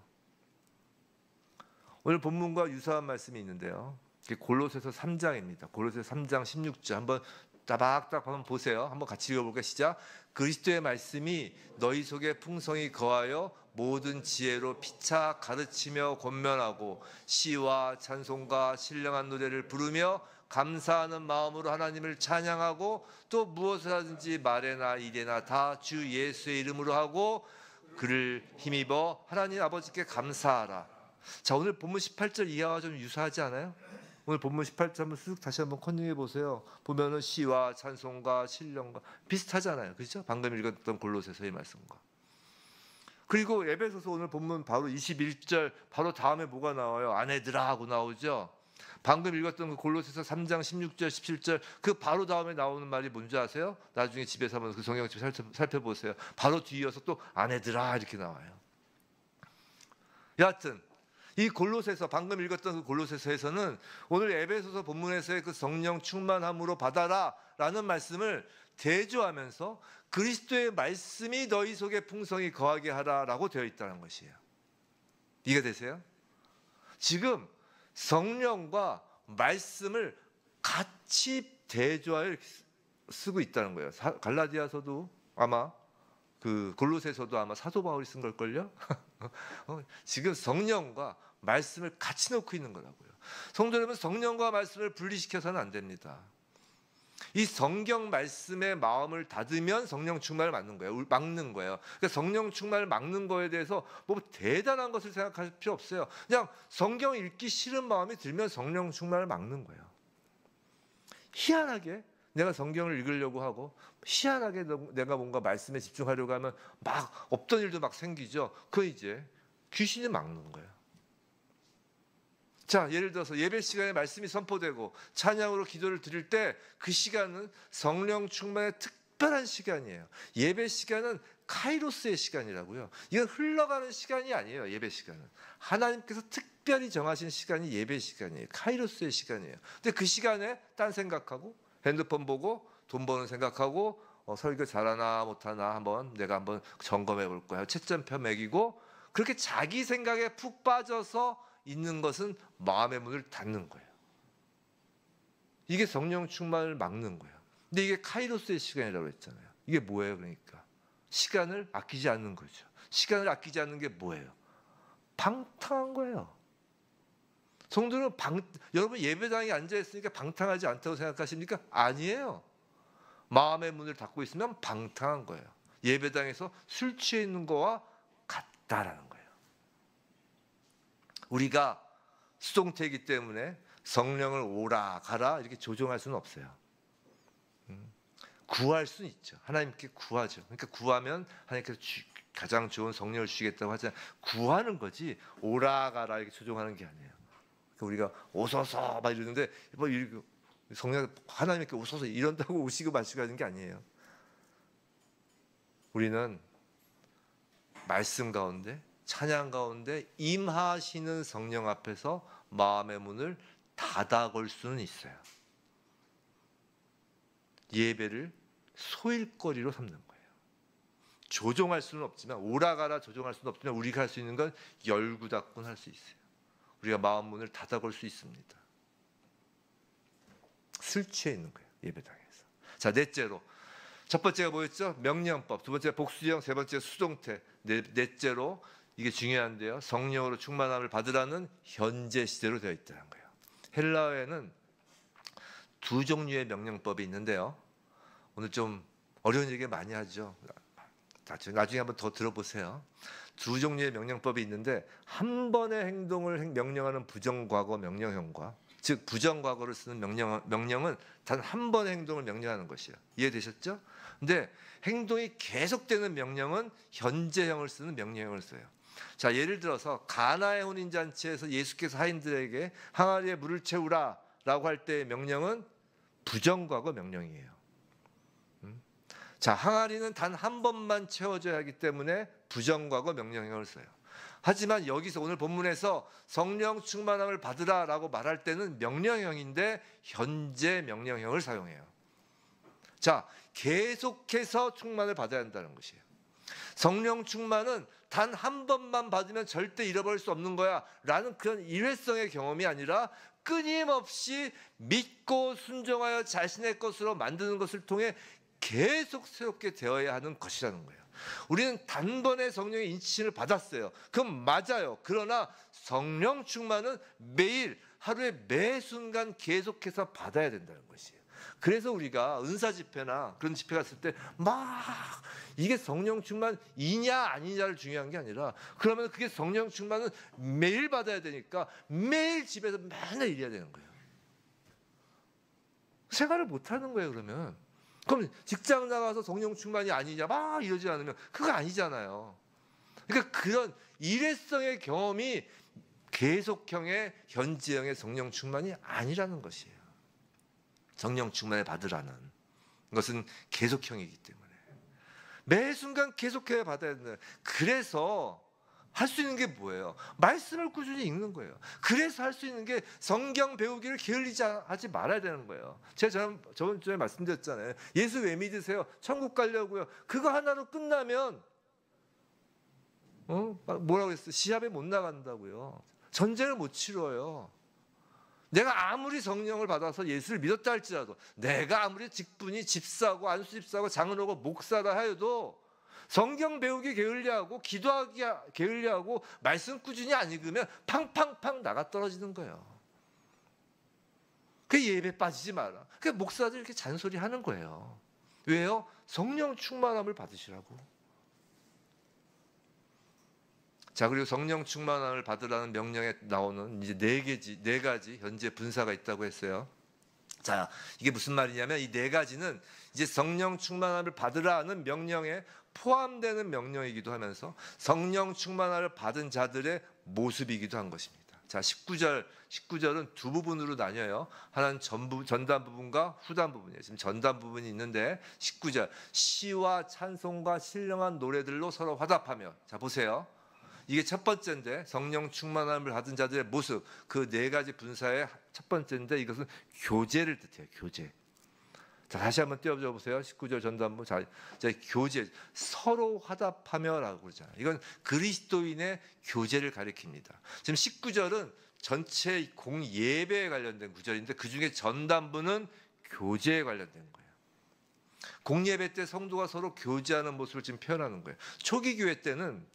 오늘 본문과 유사한 말씀이 있는데요. 골로새서 3장입니다. 골로새서 3장 16절 한번 따박따박 한번 보세요. 한번 같이 읽어볼까요? 시작. 그리스도의 말씀이 너희 속에 풍성히 거하여 모든 지혜로 피차 가르치며 권면하고 시와 찬송과 신령한 노래를 부르며 감사하는 마음으로 하나님을 찬양하고 또 무엇을 하든지 말에나 일에나 다 주 예수의 이름으로 하고 그를 힘입어 하나님 아버지께 감사하라. 자, 오늘 본문 18절 이하와 좀 유사하지 않아요? 오늘 본문 18절 한번 쓱 다시 한번 컨닝해 보세요. 보면은 시와 찬송과 신령과 비슷하잖아요. 그렇죠? 방금 읽었던 골로새서의 말씀과. 그리고 에베소서 오늘 본문 바로 21절 바로 다음에 뭐가 나와요? 아내들아 하고 나오죠. 방금 읽었던 그 골로새서 3장 16절 17절 그 바로 다음에 나오는 말이 뭔지 아세요? 나중에 집에서 한번 그 성경책 살펴보세요. 바로 뒤이어서 또 아내들아 이렇게 나와요. 여하튼 이 골로새서 방금 읽었던 그 골로새서에서는 오늘 에베소서 본문에서의 그 성령 충만함으로 받아라라는 말씀을 대조하면서 그리스도의 말씀이 너희 속에 풍성히 거하게 하라라고 되어 있다는 것이에요. 이해가 되세요? 지금 성령과 말씀을 같이 대조하여 쓰고 있다는 거예요. 갈라디아서도 아마 그 골로새서도 아마 사도 바울이 쓴 걸걸요? 지금 성령과 말씀을 같이 놓고 있는 거라고요. 성도 여러분, 성령과 말씀을 분리시켜서는 안 됩니다. 이 성경 말씀에 마음을 닫으면 성령 충만을 막는 거예요. 그러니까 성령 충만을 막는 거에 대해서 뭐 대단한 것을 생각할 필요 없어요. 그냥 성경 읽기 싫은 마음이 들면 성령 충만을 막는 거예요. 희한하게 내가 성경을 읽으려고 하고 희한하게 내가 뭔가 말씀에 집중하려고 하면 막 없던 일도 막 생기죠. 그거 이제 귀신이 막는 거예요. 자, 예를 들어서 예배 시간에 말씀이 선포되고 찬양으로 기도를 드릴 때 그 시간은 성령 충만의 특별한 시간이에요. 예배 시간은 카이로스의 시간이라고요. 이건 흘러가는 시간이 아니에요. 예배 시간은 하나님께서 특별히 정하신 시간이 예배 시간이에요. 카이로스의 시간이에요. 근데 그 시간에 딴 생각하고 핸드폰 보고 돈 버는 생각하고 설교 잘하나 못하나 내가 한번 점검해 볼 거야. 채점표 매기고 그렇게 자기 생각에 푹 빠져서 있는 것은 마음의 문을 닫는 거예요. 이게 성령 충만을 막는 거예요. 근데 이게 카이로스의 시간이라고 했잖아요. 이게 뭐예요? 그러니까 시간을 아끼지 않는 거죠. 시간을 아끼지 않는 게 뭐예요? 방탕한 거예요. 성도는 여러분 예배당에 앉아 있으니까 방탕하지 않다고 생각하십니까? 아니에요. 마음의 문을 닫고 있으면 방탕한 거예요. 예배당에서 술 취해 있는 거와 같다라는 거예요. 우리가 수동태이기 때문에 성령을 오라 가라 이렇게 조종할 수는 없어요. 구할 수는 있죠. 하나님께 구하죠. 그러니까 구하면 하나님께서 가장 좋은 성령을 주시겠다고 하잖아요. 구하는 거지 오라 가라 이렇게 조종하는 게 아니에요. 그러니까 우리가 오소서 막 이러는데 뭐 성령 하나님께 오소서 이런다고 오시고 마시고 하는 게 아니에요. 우리는 말씀 가운데 찬양 가운데 임하시는 성령 앞에서 마음의 문을 닫아걸 수는 있어요. 예배를 소일거리로 삼는 거예요. 조종할 수는 없지만 오라가라 조종할 수는 없지만 우리가 할 수 있는 건 열고 닫곤 할 수 있어요. 우리가 마음 문을 닫아걸 수 있습니다. 술 취해 있는 거예요. 예배당에서. 자, 넷째로 첫 번째가 뭐였죠? 명령법. 두 번째 복수형. 세 번째 수동태. 넷째로 이게 중요한데요. 성령으로 충만함을 받으라는 현재 시제로 되어 있다는 거예요. 헬라어에는 두 종류의 명령법이 있는데요. 오늘 좀 어려운 얘기 많이 하죠. 나중에 한번 더 들어보세요. 두 종류의 명령법이 있는데 한 번의 행동을 명령하는 부정과거 명령형과 즉 부정과거를 쓰는 명령은 단 한 번의 행동을 명령하는 것이에요. 이해되셨죠? 근데 행동이 계속되는 명령은 현재형을 쓰는 명령형을 써요. 자, 예를 들어서 가나의 혼인잔치에서 예수께서 하인들에게 항아리에 물을 채우라 라고 할 때의 명령은 부정과거 명령이에요. 자, 항아리는 단 한 번만 채워져야 하기 때문에 부정과거 명령형을 써요. 하지만 여기서 오늘 본문에서 성령 충만함을 받으라 라고 말할 때는 명령형인데 현재 명령형을 사용해요. 자, 계속해서 충만을 받아야 한다는 것이에요. 성령 충만은 단 한 번만 받으면 절대 잃어버릴 수 없는 거야 라는 그런 일회성의 경험이 아니라 끊임없이 믿고 순종하여 자신의 것으로 만드는 것을 통해 계속 새롭게 되어야 하는 것이라는 거예요. 우리는 단번에 성령의 인치심을 받았어요. 그건 맞아요. 그러나 성령 충만은 매일 하루에 매 순간 계속해서 받아야 된다는 것이에요. 그래서 우리가 은사 집회나 그런 집회 갔을 때 막 이게 성령 충만이냐 아니냐를 중요한 게 아니라 그러면 그게 성령 충만은 매일 받아야 되니까 매일 집에서 맨날 이래야 되는 거예요. 생활을 못 하는 거예요. 그럼 직장 나가서 성령 충만이 아니냐 막 이러지 않으면 그거 아니잖아요. 그러니까 그런 일회성의 경험이 계속형의 현지형의 성령 충만이 아니라는 것이에요. 성령 충만을 받으라는 것은 계속형이기 때문에 매 순간 계속해야 받아야 된다. 그래서 할 수 있는 게 뭐예요? 말씀을 꾸준히 읽는 거예요. 그래서 할 수 있는 게 성경 배우기를 게을리지 하지 말아야 되는 거예요. 제가 저번 주에 말씀드렸잖아요. 예수 왜 믿으세요? 천국 가려고요. 그거 하나로 끝나면 뭐라고 했어요? 시합에 못 나간다고요. 전쟁을 못 치러요. 내가 아무리 성령을 받아서 예수를 믿었다 할지라도 내가 아무리 직분이 집사고 안수 집사고 장로고 목사다 하여도 성경 배우기 게을리하고 기도하기 게을리하고 말씀 꾸준히 안 읽으면 팡팡팡 나가 떨어지는 거예요. 그 예배 빠지지 마라. 그 목사들 이렇게 잔소리하는 거예요. 왜요? 성령 충만함을 받으시라고. 자, 그리고 성령 충만함을 받으라는 명령에 나오는 이제 네 가지 현재 분사가 있다고 했어요. 자, 이게 무슨 말이냐면 이 네 가지는 이제 성령 충만함을 받으라는 명령에 포함되는 명령이기도 하면서 성령 충만함을 받은 자들의 모습이기도 한 것입니다. 자, 19절은 두 부분으로 나뉘어요. 하나는 전단 부분과 후단 부분이에요. 지금 전단 부분이 있는데 19절 시와 찬송과 신령한 노래들로 서로 화답하며. 자, 보세요. 이게 첫 번째인데 성령 충만함을 받은 자들의 모습, 그 네 가지 분사의 첫 번째인데 이것은 교제를 뜻해요. 교제. 자, 다시 한번 띄워줘 보세요. 19절 전단부. 자, 교제, 서로 화답하며라고 그러잖아요. 이건 그리스도인의 교제를 가리킵니다. 지금 19절은 전체 공예배에 관련된 구절인데 그 중에 전단부는 교제에 관련된 거예요. 공예배 때 성도가 서로 교제하는 모습을 지금 표현하는 거예요. 초기 교회 때는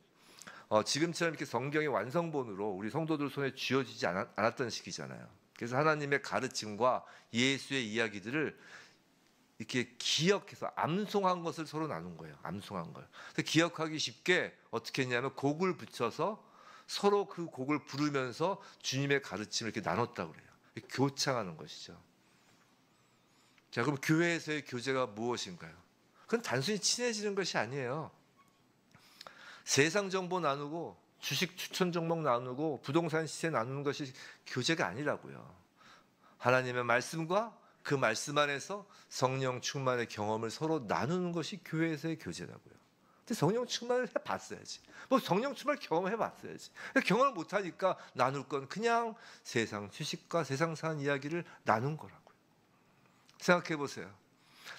지금처럼 이렇게 성경의 완성본으로 우리 성도들 손에 쥐어지지 않았던 시기잖아요. 그래서 하나님의 가르침과 예수의 이야기들을 이렇게 기억해서 암송한 것을 서로 나눈 거예요. 암송한 걸. 기억하기 쉽게 어떻게 했냐면 곡을 붙여서 서로 그 곡을 부르면서 주님의 가르침을 이렇게 나눴다고 그래요. 교창하는 것이죠. 자, 그럼 교회에서의 교제가 무엇인가요? 그건 단순히 친해지는 것이 아니에요. 세상 정보 나누고 주식 추천 종목 나누고 부동산 시세 나누는 것이 교제가 아니라고요. 하나님의 말씀과 그 말씀 안에서 성령 충만의 경험을 서로 나누는 것이 교회에서의 교제라고요. 근데 성령 충만을 해봤어야지. 뭐 성령 충만을 경험해봤어야지. 경험을 못하니까 나눌 건 그냥 세상 주식과 세상 사는 이야기를 나눈 거라고요. 생각해 보세요.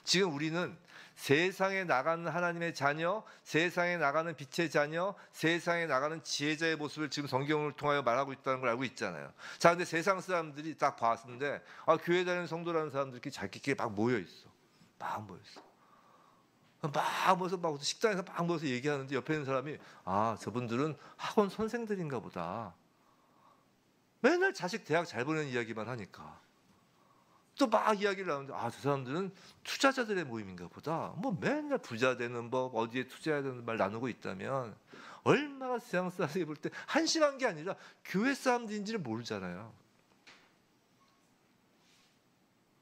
지금 우리는 세상에 나가는 하나님의 자녀, 세상에 나가는 빛의 자녀, 세상에 나가는 지혜자의 모습을 지금 성경을 통하여 말하고 있다는 걸 알고 있잖아요. 자, 근데 세상 사람들이 딱 봤는데 교회 다니는 성도라는 사람들끼리 자기끼리 막 모여 있어. 막 모여서 막 식당에서 막 모여서 얘기하는데 옆에 있는 사람이 저분들은 학원 선생들인가 보다. 맨날 자식 대학 잘 보내는 이야기만 하니까. 또 막 이야기를 나누는데 저 사람들은 투자자들의 모임인가 보다. 뭐 맨날 부자 되는 법, 어디에 투자해야 되는 말 나누고 있다면 얼마나 세상 사람들이 볼 때 한심한 게 아니라 교회 사람들인지를 모르잖아요.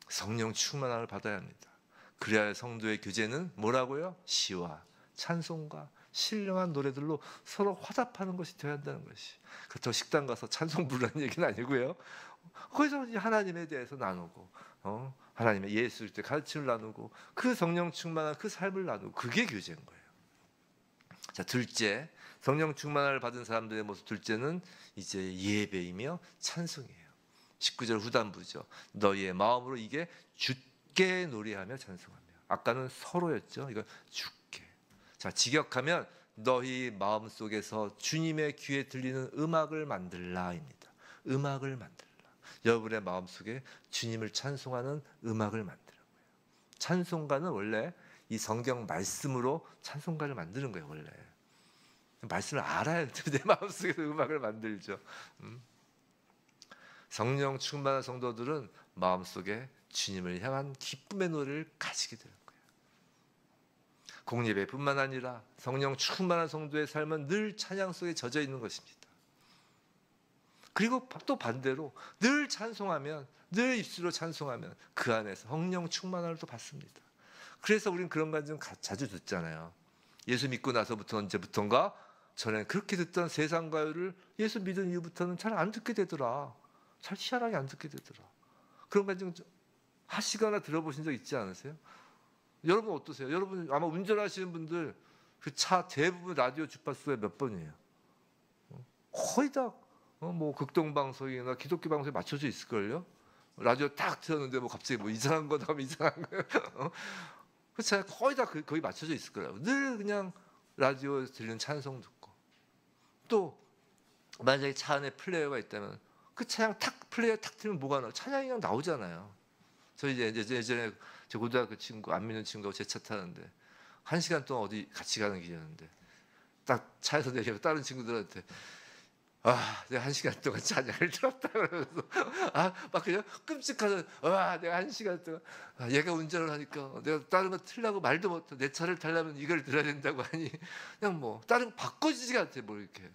성령 충만함을 받아야 합니다. 그래야 성도의 교제는 뭐라고요? 시와 찬송과 신령한 노래들로 서로 화답하는 것이 되어야 한다는 것이. 그렇다고 식당 가서 찬송 부르라는 얘기는 아니고요. 거기서 하나님에 대해서 나누고, 하나님의 예수 그리스도의 가르침을 나누고, 그 성령 충만한 그 삶을 나누고, 그게 교제인 거예요. 자, 둘째, 성령 충만을 받은 사람들의 모습 둘째는 이제 예배이며 찬송이에요. 19절 후반부죠. 너희의 마음으로 이게 주께 노래하며 찬송하며. 아까는 서로였죠. 이거 주께. 자, 직역하면 너희 마음속에서 주님의 귀에 들리는 음악을 만들라입니다. 음악을 만들라. 여러분의 마음속에 주님을 찬송하는 음악을 만드는 거예요. 찬송가는 원래 이 성경 말씀으로 찬송가를 만드는 거예요. 원래 말씀을 알아야 내 마음속에서 음악을 만들죠. 성령 충만한 성도들은 마음속에 주님을 향한 기쁨의 노래를 가지게 되는 거예요. 공예배뿐만 아니라 성령 충만한 성도의 삶은 늘 찬양 속에 젖어 있는 것입니다. 그리고 또 반대로 늘 찬송하면, 늘 입술로 찬송하면 그 안에서 성령 충만함을 또 받습니다. 그래서 우리는 그런 간증 자주 듣잖아요. 예수 믿고 나서부터 언제부턴가 전에 그렇게 듣던 세상 가요를 예수 믿은 이후부터는 잘 안 듣게 되더라. 잘 희한하게 안 듣게 되더라. 그런 간증 하시거나 들어보신 적 있지 않으세요? 여러분 어떠세요? 여러분 아마 운전하시는 분들 그 차 대부분 라디오 주파수에 몇 번이에요? 거의 다 뭐 극동방송이나 기독교 방송에 맞춰져 있을걸요? 라디오 딱 틀었는데 뭐 갑자기 뭐 이상한 거 나오면 이상한 거예요. 그렇죠? 거의 다 거의 맞춰져 있을 거예요. 늘 그냥 라디오에서 들리는 찬송 듣고, 또 만약에 차 안에 플레이어가 있다면 그 찬양 플레이어 탁 틀면 뭐가 나와? 찬양이 그냥 나오잖아요. 저 이제 예전에 제 고등학교 친구 안 믿는 친구하고 제 차 타는데 1시간 동안 어디 같이 가는 길이었는데 딱 차에서 내리고 다른 친구들한테 내가 1시간 동안 찬양을 들었다 그러면서 막 그냥 끔찍하다. 내가 1시간 동안 얘가 운전을 하니까 내가 다른 거 틀려고 말도 못해. 내 차를 타려면 이걸 들어야 된다고 하니 그냥 뭐 다른 거 바꿔지지가 않대. 뭐 이렇게.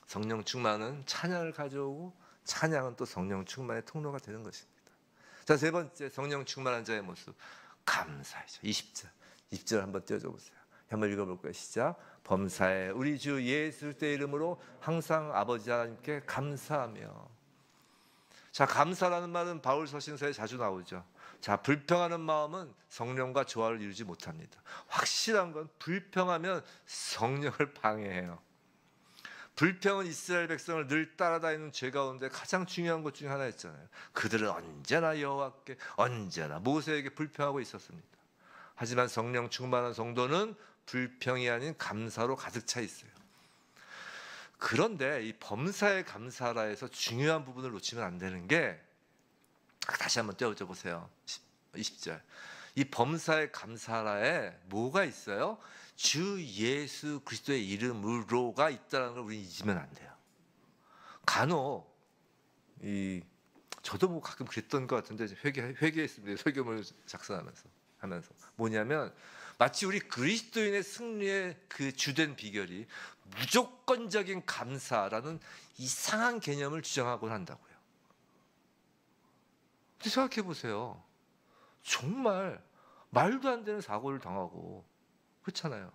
성령 충만은 찬양을 가져오고, 찬양은 또 성령 충만의 통로가 되는 것입니다. 자, 세 번째, 성령 충만한 자의 모습, 감사이죠. 20절 한번 띄워줘 보세요. 한번 읽어볼 거예요. 시작. 범사에 우리 주 예수 그리스도의 이름으로 항상 아버지 하나님께 감사하며. 자, 감사라는 말은 바울 서신서에 자주 나오죠. 자, 불평하는 마음은 성령과 조화를 이루지 못합니다. 확실한 건 불평하면 성령을 방해해요. 불평은 이스라엘 백성을 늘 따라다니는 죄 가운데 가장 중요한 것 중에 하나였잖아요. 그들은 언제나 여호와께, 언제나 모세에게 불평하고 있었습니다. 하지만 성령 충만한 성도는 불평이 아닌 감사로 가득 차 있어요. 그런데 이 범사에 감사라 해서 중요한 부분을 놓치면 안 되는 게, 다시 한번 떼어줘 보세요. 20절. 이 범사에 감사라에 뭐가 있어요? 주 예수 그리스도의 이름으로가 있다는 걸 우리 잊으면 안 돼요. 간혹 저도 뭐 가끔 그랬던 것 같은데 회개했습니다. 설교문을 작성하면서 뭐냐면 마치 우리 그리스도인의 승리의 그 주된 비결이 무조건적인 감사라는 이상한 개념을 주장하곤 한다고요. 근데 생각해 보세요. 정말 말도 안 되는 사고를 당하고 그렇잖아요.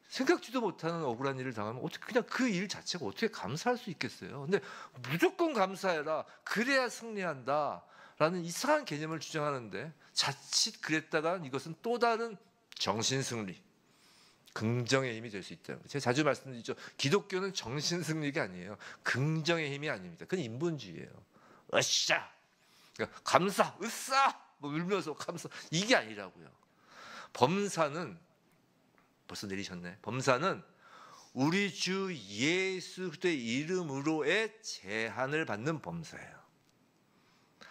생각지도 못하는 억울한 일을 당하면 어떻게 그냥 그 일 자체가 어떻게 감사할 수 있겠어요? 근데 무조건 감사해라. 그래야 승리한다. 라는 이상한 개념을 주장하는데 자칫 그랬다가 이것은 또 다른 정신승리, 긍정의 힘이 될 수 있다는 거예요. 제가 자주 말씀드리죠. 기독교는 정신승리가 아니에요. 긍정의 힘이 아닙니다. 그건 인본주의예요. 으쌰! 그러니까 감사! 으쌰! 뭐 울면서 감사! 이게 아니라고요. 범사는 벌써 내리셨네. 범사는 우리 주 예수 그리스도의 이름으로의 제한을 받는 범사예요.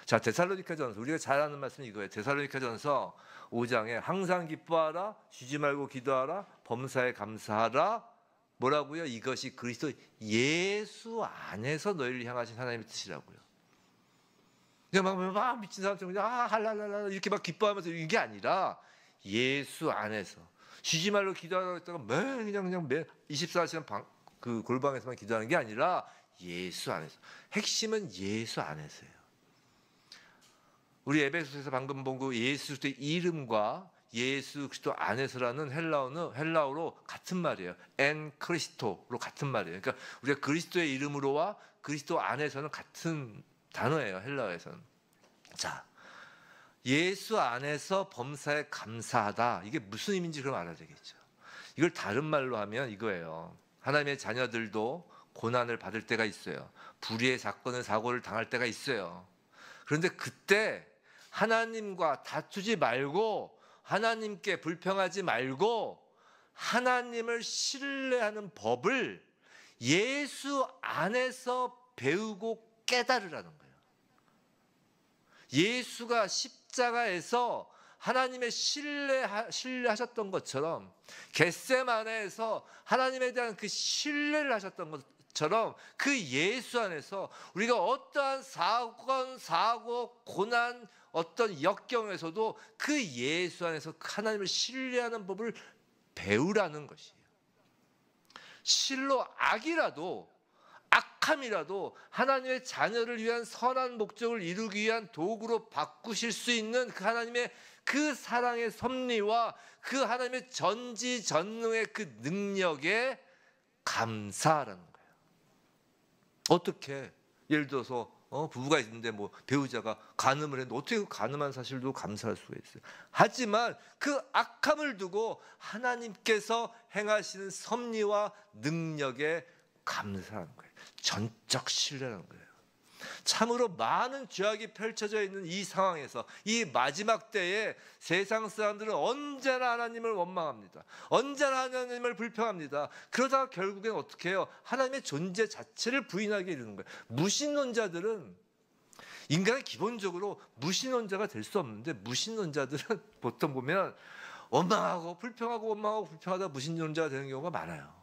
자, 데살로니가전서, 우리가 잘 아는 말씀이 이거예요. 데살로니가전서 5장에 항상 기뻐하라, 쉬지 말고 기도하라, 범사에 감사하라. 뭐라고요? 이것이 그리스도 예수 안에서 너희를 향하신 하나님의 뜻이라고요. 그냥 막 미친 사람처럼 그냥 할랄랄라 이렇게 막 기뻐하면서 이게 아니라 예수 안에서 쉬지 말고 기도하라고 했다가 매일 그냥 매 24시간 그 골방에서만 기도하는 게 아니라 예수 안에서. 핵심은 예수 안에서예요. 우리 에베소서에서 방금 본 그 예수 그리스도의 이름과 예수 그리스도 안에서라는 헬라어로 같은 말이에요. 엔 크리스토로 같은 말이에요. 그러니까 우리가 그리스도의 이름으로와 그리스도 안에서는 같은 단어예요. 헬라어에서는. 자, 예수 안에서 범사에 감사하다. 이게 무슨 의미인지 그럼 알아야 되겠죠. 이걸 다른 말로 하면 이거예요. 하나님의 자녀들도 고난을 받을 때가 있어요. 불의의 사고를 당할 때가 있어요. 그런데 그때 하나님과 다투지 말고, 하나님께 불평하지 말고, 하나님을 신뢰하는 법을 예수 안에서 배우고 깨달으라는 거예요. 예수가 십자가에서 하나님의 신뢰하셨던 것처럼, 겟세마네에서 하나님에 대한 그 신뢰를 하셨던 것처럼, 그 예수 안에서 우리가 어떠한 사고, 고난, 어떤 역경에서도 그 예수 안에서 하나님을 신뢰하는 법을 배우라는 것이에요. 실로 악함이라도 하나님의 자녀를 위한 선한 목적을 이루기 위한 도구로 바꾸실 수 있는 그 하나님의 그 사랑의 섭리와 그 하나님의 전지전능의 그 능력에 감사하라는 거예요. 어떻게? 예를 들어서 부부가 있는데 뭐 배우자가 간음을 했는데 어떻게 그 간음한 사실도 감사할 수가 있어요. 하지만 그 악함을 두고 하나님께서 행하시는 섭리와 능력에 감사하는 거예요. 전적 신뢰라는 거예요. 참으로 많은 죄악이 펼쳐져 있는 이 상황에서, 이 마지막 때에 세상 사람들은 언제나 하나님을 원망합니다. 언제나 하나님을 불평합니다. 그러다가 결국엔 어떻게 해요? 하나님의 존재 자체를 부인하게 이르는 거예요. 무신론자들은, 인간은 기본적으로 무신론자가 될 수 없는데, 무신론자들은 보통 보면 원망하고 불평하다 무신론자가 되는 경우가 많아요.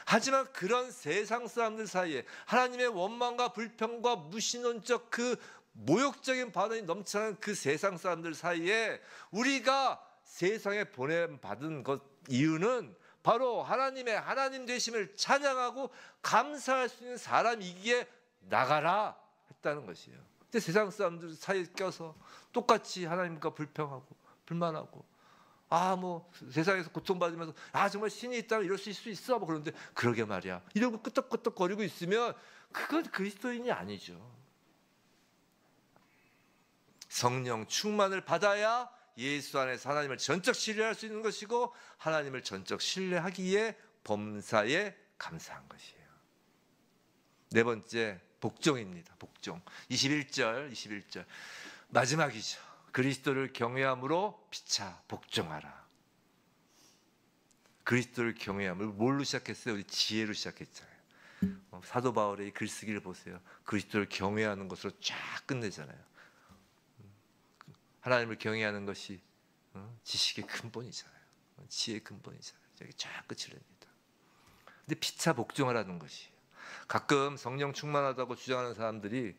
하지만 그런 세상 사람들 사이에 하나님의 원망과 불평과 무신론적 그 모욕적인 반응이 넘쳐나는 그 세상 사람들 사이에 우리가 세상에 보냄받은 것 이유는 바로 하나님 되심을 찬양하고 감사할 수 있는 사람이기에 나가라 했다는 것이에요. 근데 세상 사람들 사이에 껴서 똑같이 하나님과 불평하고 불만하고, 뭐 세상에서 고통받으면서 정말 신이 있다면 이럴 수 있어 뭐 그런데, 그러게 말이야 이러고 끄떡끄떡거리고 있으면 그건 그리스도인이 아니죠. 성령 충만을 받아야 예수 안에서 하나님을 전적 신뢰할 수 있는 것이고, 하나님을 전적 신뢰하기에 범사에 감사한 것이에요. 네 번째, 복종입니다. 복종. 21절 마지막이죠. 그리스도를 경외함으로 피차 복종하라. 그리스도를 경외함을 뭘로 시작했어요? 우리 지혜로 시작했잖아요. 사도 바울의 글쓰기를 보세요. 그리스도를 경외하는 것으로 쫙 끝내잖아요. 하나님을 경외하는 것이 지식의 근본이잖아요. 지혜의 근본이잖아요. 여기 쫙 끝을 냅니다. 근데 피차 복종하라는 것이에요. 가끔 성령 충만하다고 주장하는 사람들이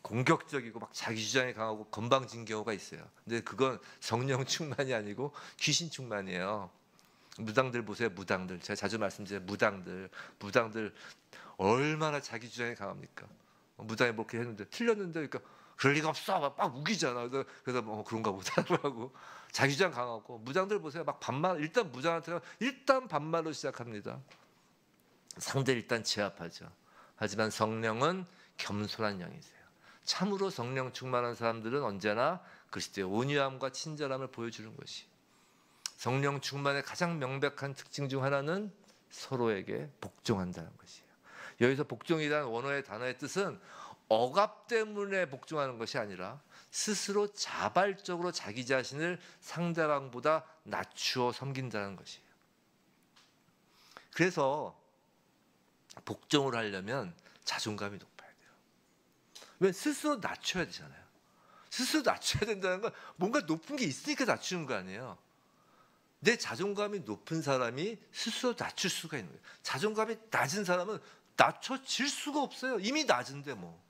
공격적이고 막 자기 주장이 강하고 건방진 경우가 있어요. 근데 그건 성령 충만이 아니고 귀신 충만이에요. 무당들 보세요. 무당들, 제가 자주 말씀드려요. 무당들 얼마나 자기 주장이 강합니까? 무당이 뭐 이렇게 했는데 틀렸는데, 그러니까 그럴 리가 없어 막 우기잖아. 그래서 뭐 그런가 보다라고 자기 주장 강하고, 무당들 보세요. 막 반말, 일단 무당한테는 일단 반말로 시작합니다. 상대 일단 제압하죠. 하지만 성령은 겸손한 영이세요. 참으로 성령 충만한 사람들은 언제나 그리스도의 온유함과 친절함을 보여주는 것이, 성령 충만의 가장 명백한 특징 중 하나는 서로에게 복종한다는 것이에요. 여기서 복종이라는 원어의 단어의 뜻은 억압 때문에 복종하는 것이 아니라 스스로 자발적으로 자기 자신을 상대방보다 낮추어 섬긴다는 것이에요. 그래서 복종을 하려면 자존감이 높아요. 왜? 스스로 낮춰야 되잖아요. 스스로 낮춰야 된다는 건 뭔가 높은 게 있으니까 낮추는 거 아니에요. 내 자존감이 높은 사람이 스스로 낮출 수가 있는 거예요. 자존감이 낮은 사람은 낮춰질 수가 없어요. 이미 낮은데 뭐.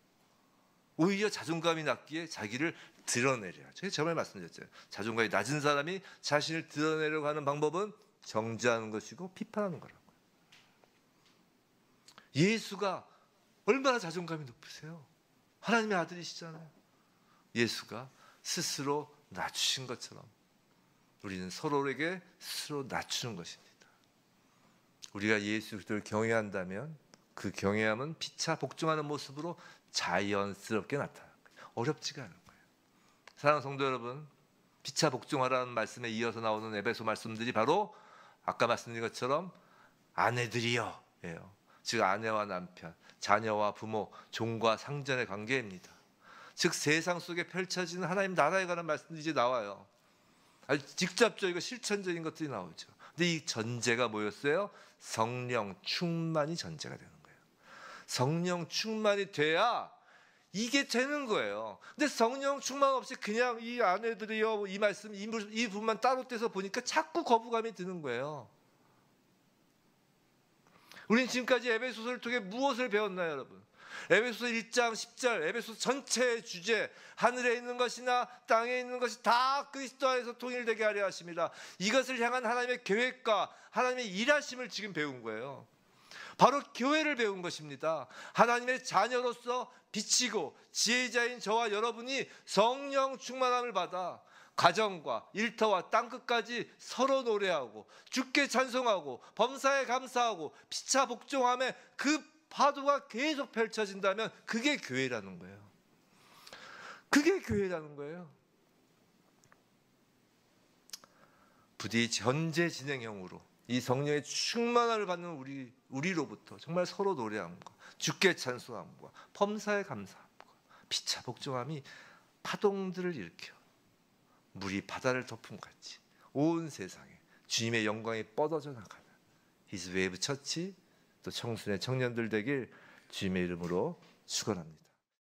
오히려 자존감이 낮기에 자기를 드러내려요. 제가 저번에 말씀드렸잖아요. 자존감이 낮은 사람이 자신을 드러내려고 하는 방법은 정죄하는 것이고 비판하는 거라고요. 예수가 얼마나 자존감이 높으세요? 하나님의 아들이시잖아요. 예수가 스스로 낮추신 것처럼 우리는 서로에게 스스로 낮추는 것입니다. 우리가 예수 그리스도를 경외한다면 그 경외함은 피차 복종하는 모습으로 자연스럽게 나타나는 거예요. 어렵지가 않은 거예요. 사랑하는 성도 여러분, 피차 복종하라는 말씀에 이어서 나오는 에베소 말씀들이 바로 아까 말씀드린 것처럼 아내들이여 예요. 즉 아내와 남편, 자녀와 부모, 종과 상전의 관계입니다. 즉 세상 속에 펼쳐지는 하나님 나라에 관한 말씀들이 이제 나와요. 아주 직접적이고 실천적인 것들이 나오죠. 근데 이 전제가 뭐였어요? 성령 충만이 전제가 되는 거예요. 성령 충만이 돼야 이게 되는 거예요. 근데 성령 충만 없이 그냥 이 아내들이요 이 말씀 이 부분만 따로 떼서 보니까 자꾸 거부감이 드는 거예요. 우리는 지금까지 에베소서를 통해 무엇을 배웠나요, 여러분? 에베소서 1장 10절, 에베소서 전체의 주제, 하늘에 있는 것이나 땅에 있는 것이 다 그리스도 안에서 통일되게 하려 하십니다. 이것을 향한 하나님의 계획과 하나님의 일하심을 지금 배운 거예요. 바로 교회를 배운 것입니다. 하나님의 자녀로서 비치고 지혜자인 저와 여러분이 성령 충만함을 받아 가정과 일터와 땅끝까지 서로 노래하고 주께 찬송하고 범사에 감사하고 피차 복종함에 그 파도가 계속 펼쳐진다면 그게 교회라는 거예요. 그게 교회라는 거예요. 부디 현재 진행형으로 이 성령의 충만함을 받는 우리로부터 정말 서로 노래함과 주께 찬송함과 범사에 감사함과 피차 복종함이 파동들을 일으켜 물이 바다를 덮음같이 온 세상에 주님의 영광이 뻗어져 나가는 히즈웨이브 처치 또 청순의 청년들 되길 주님의 이름으로 축원합니다.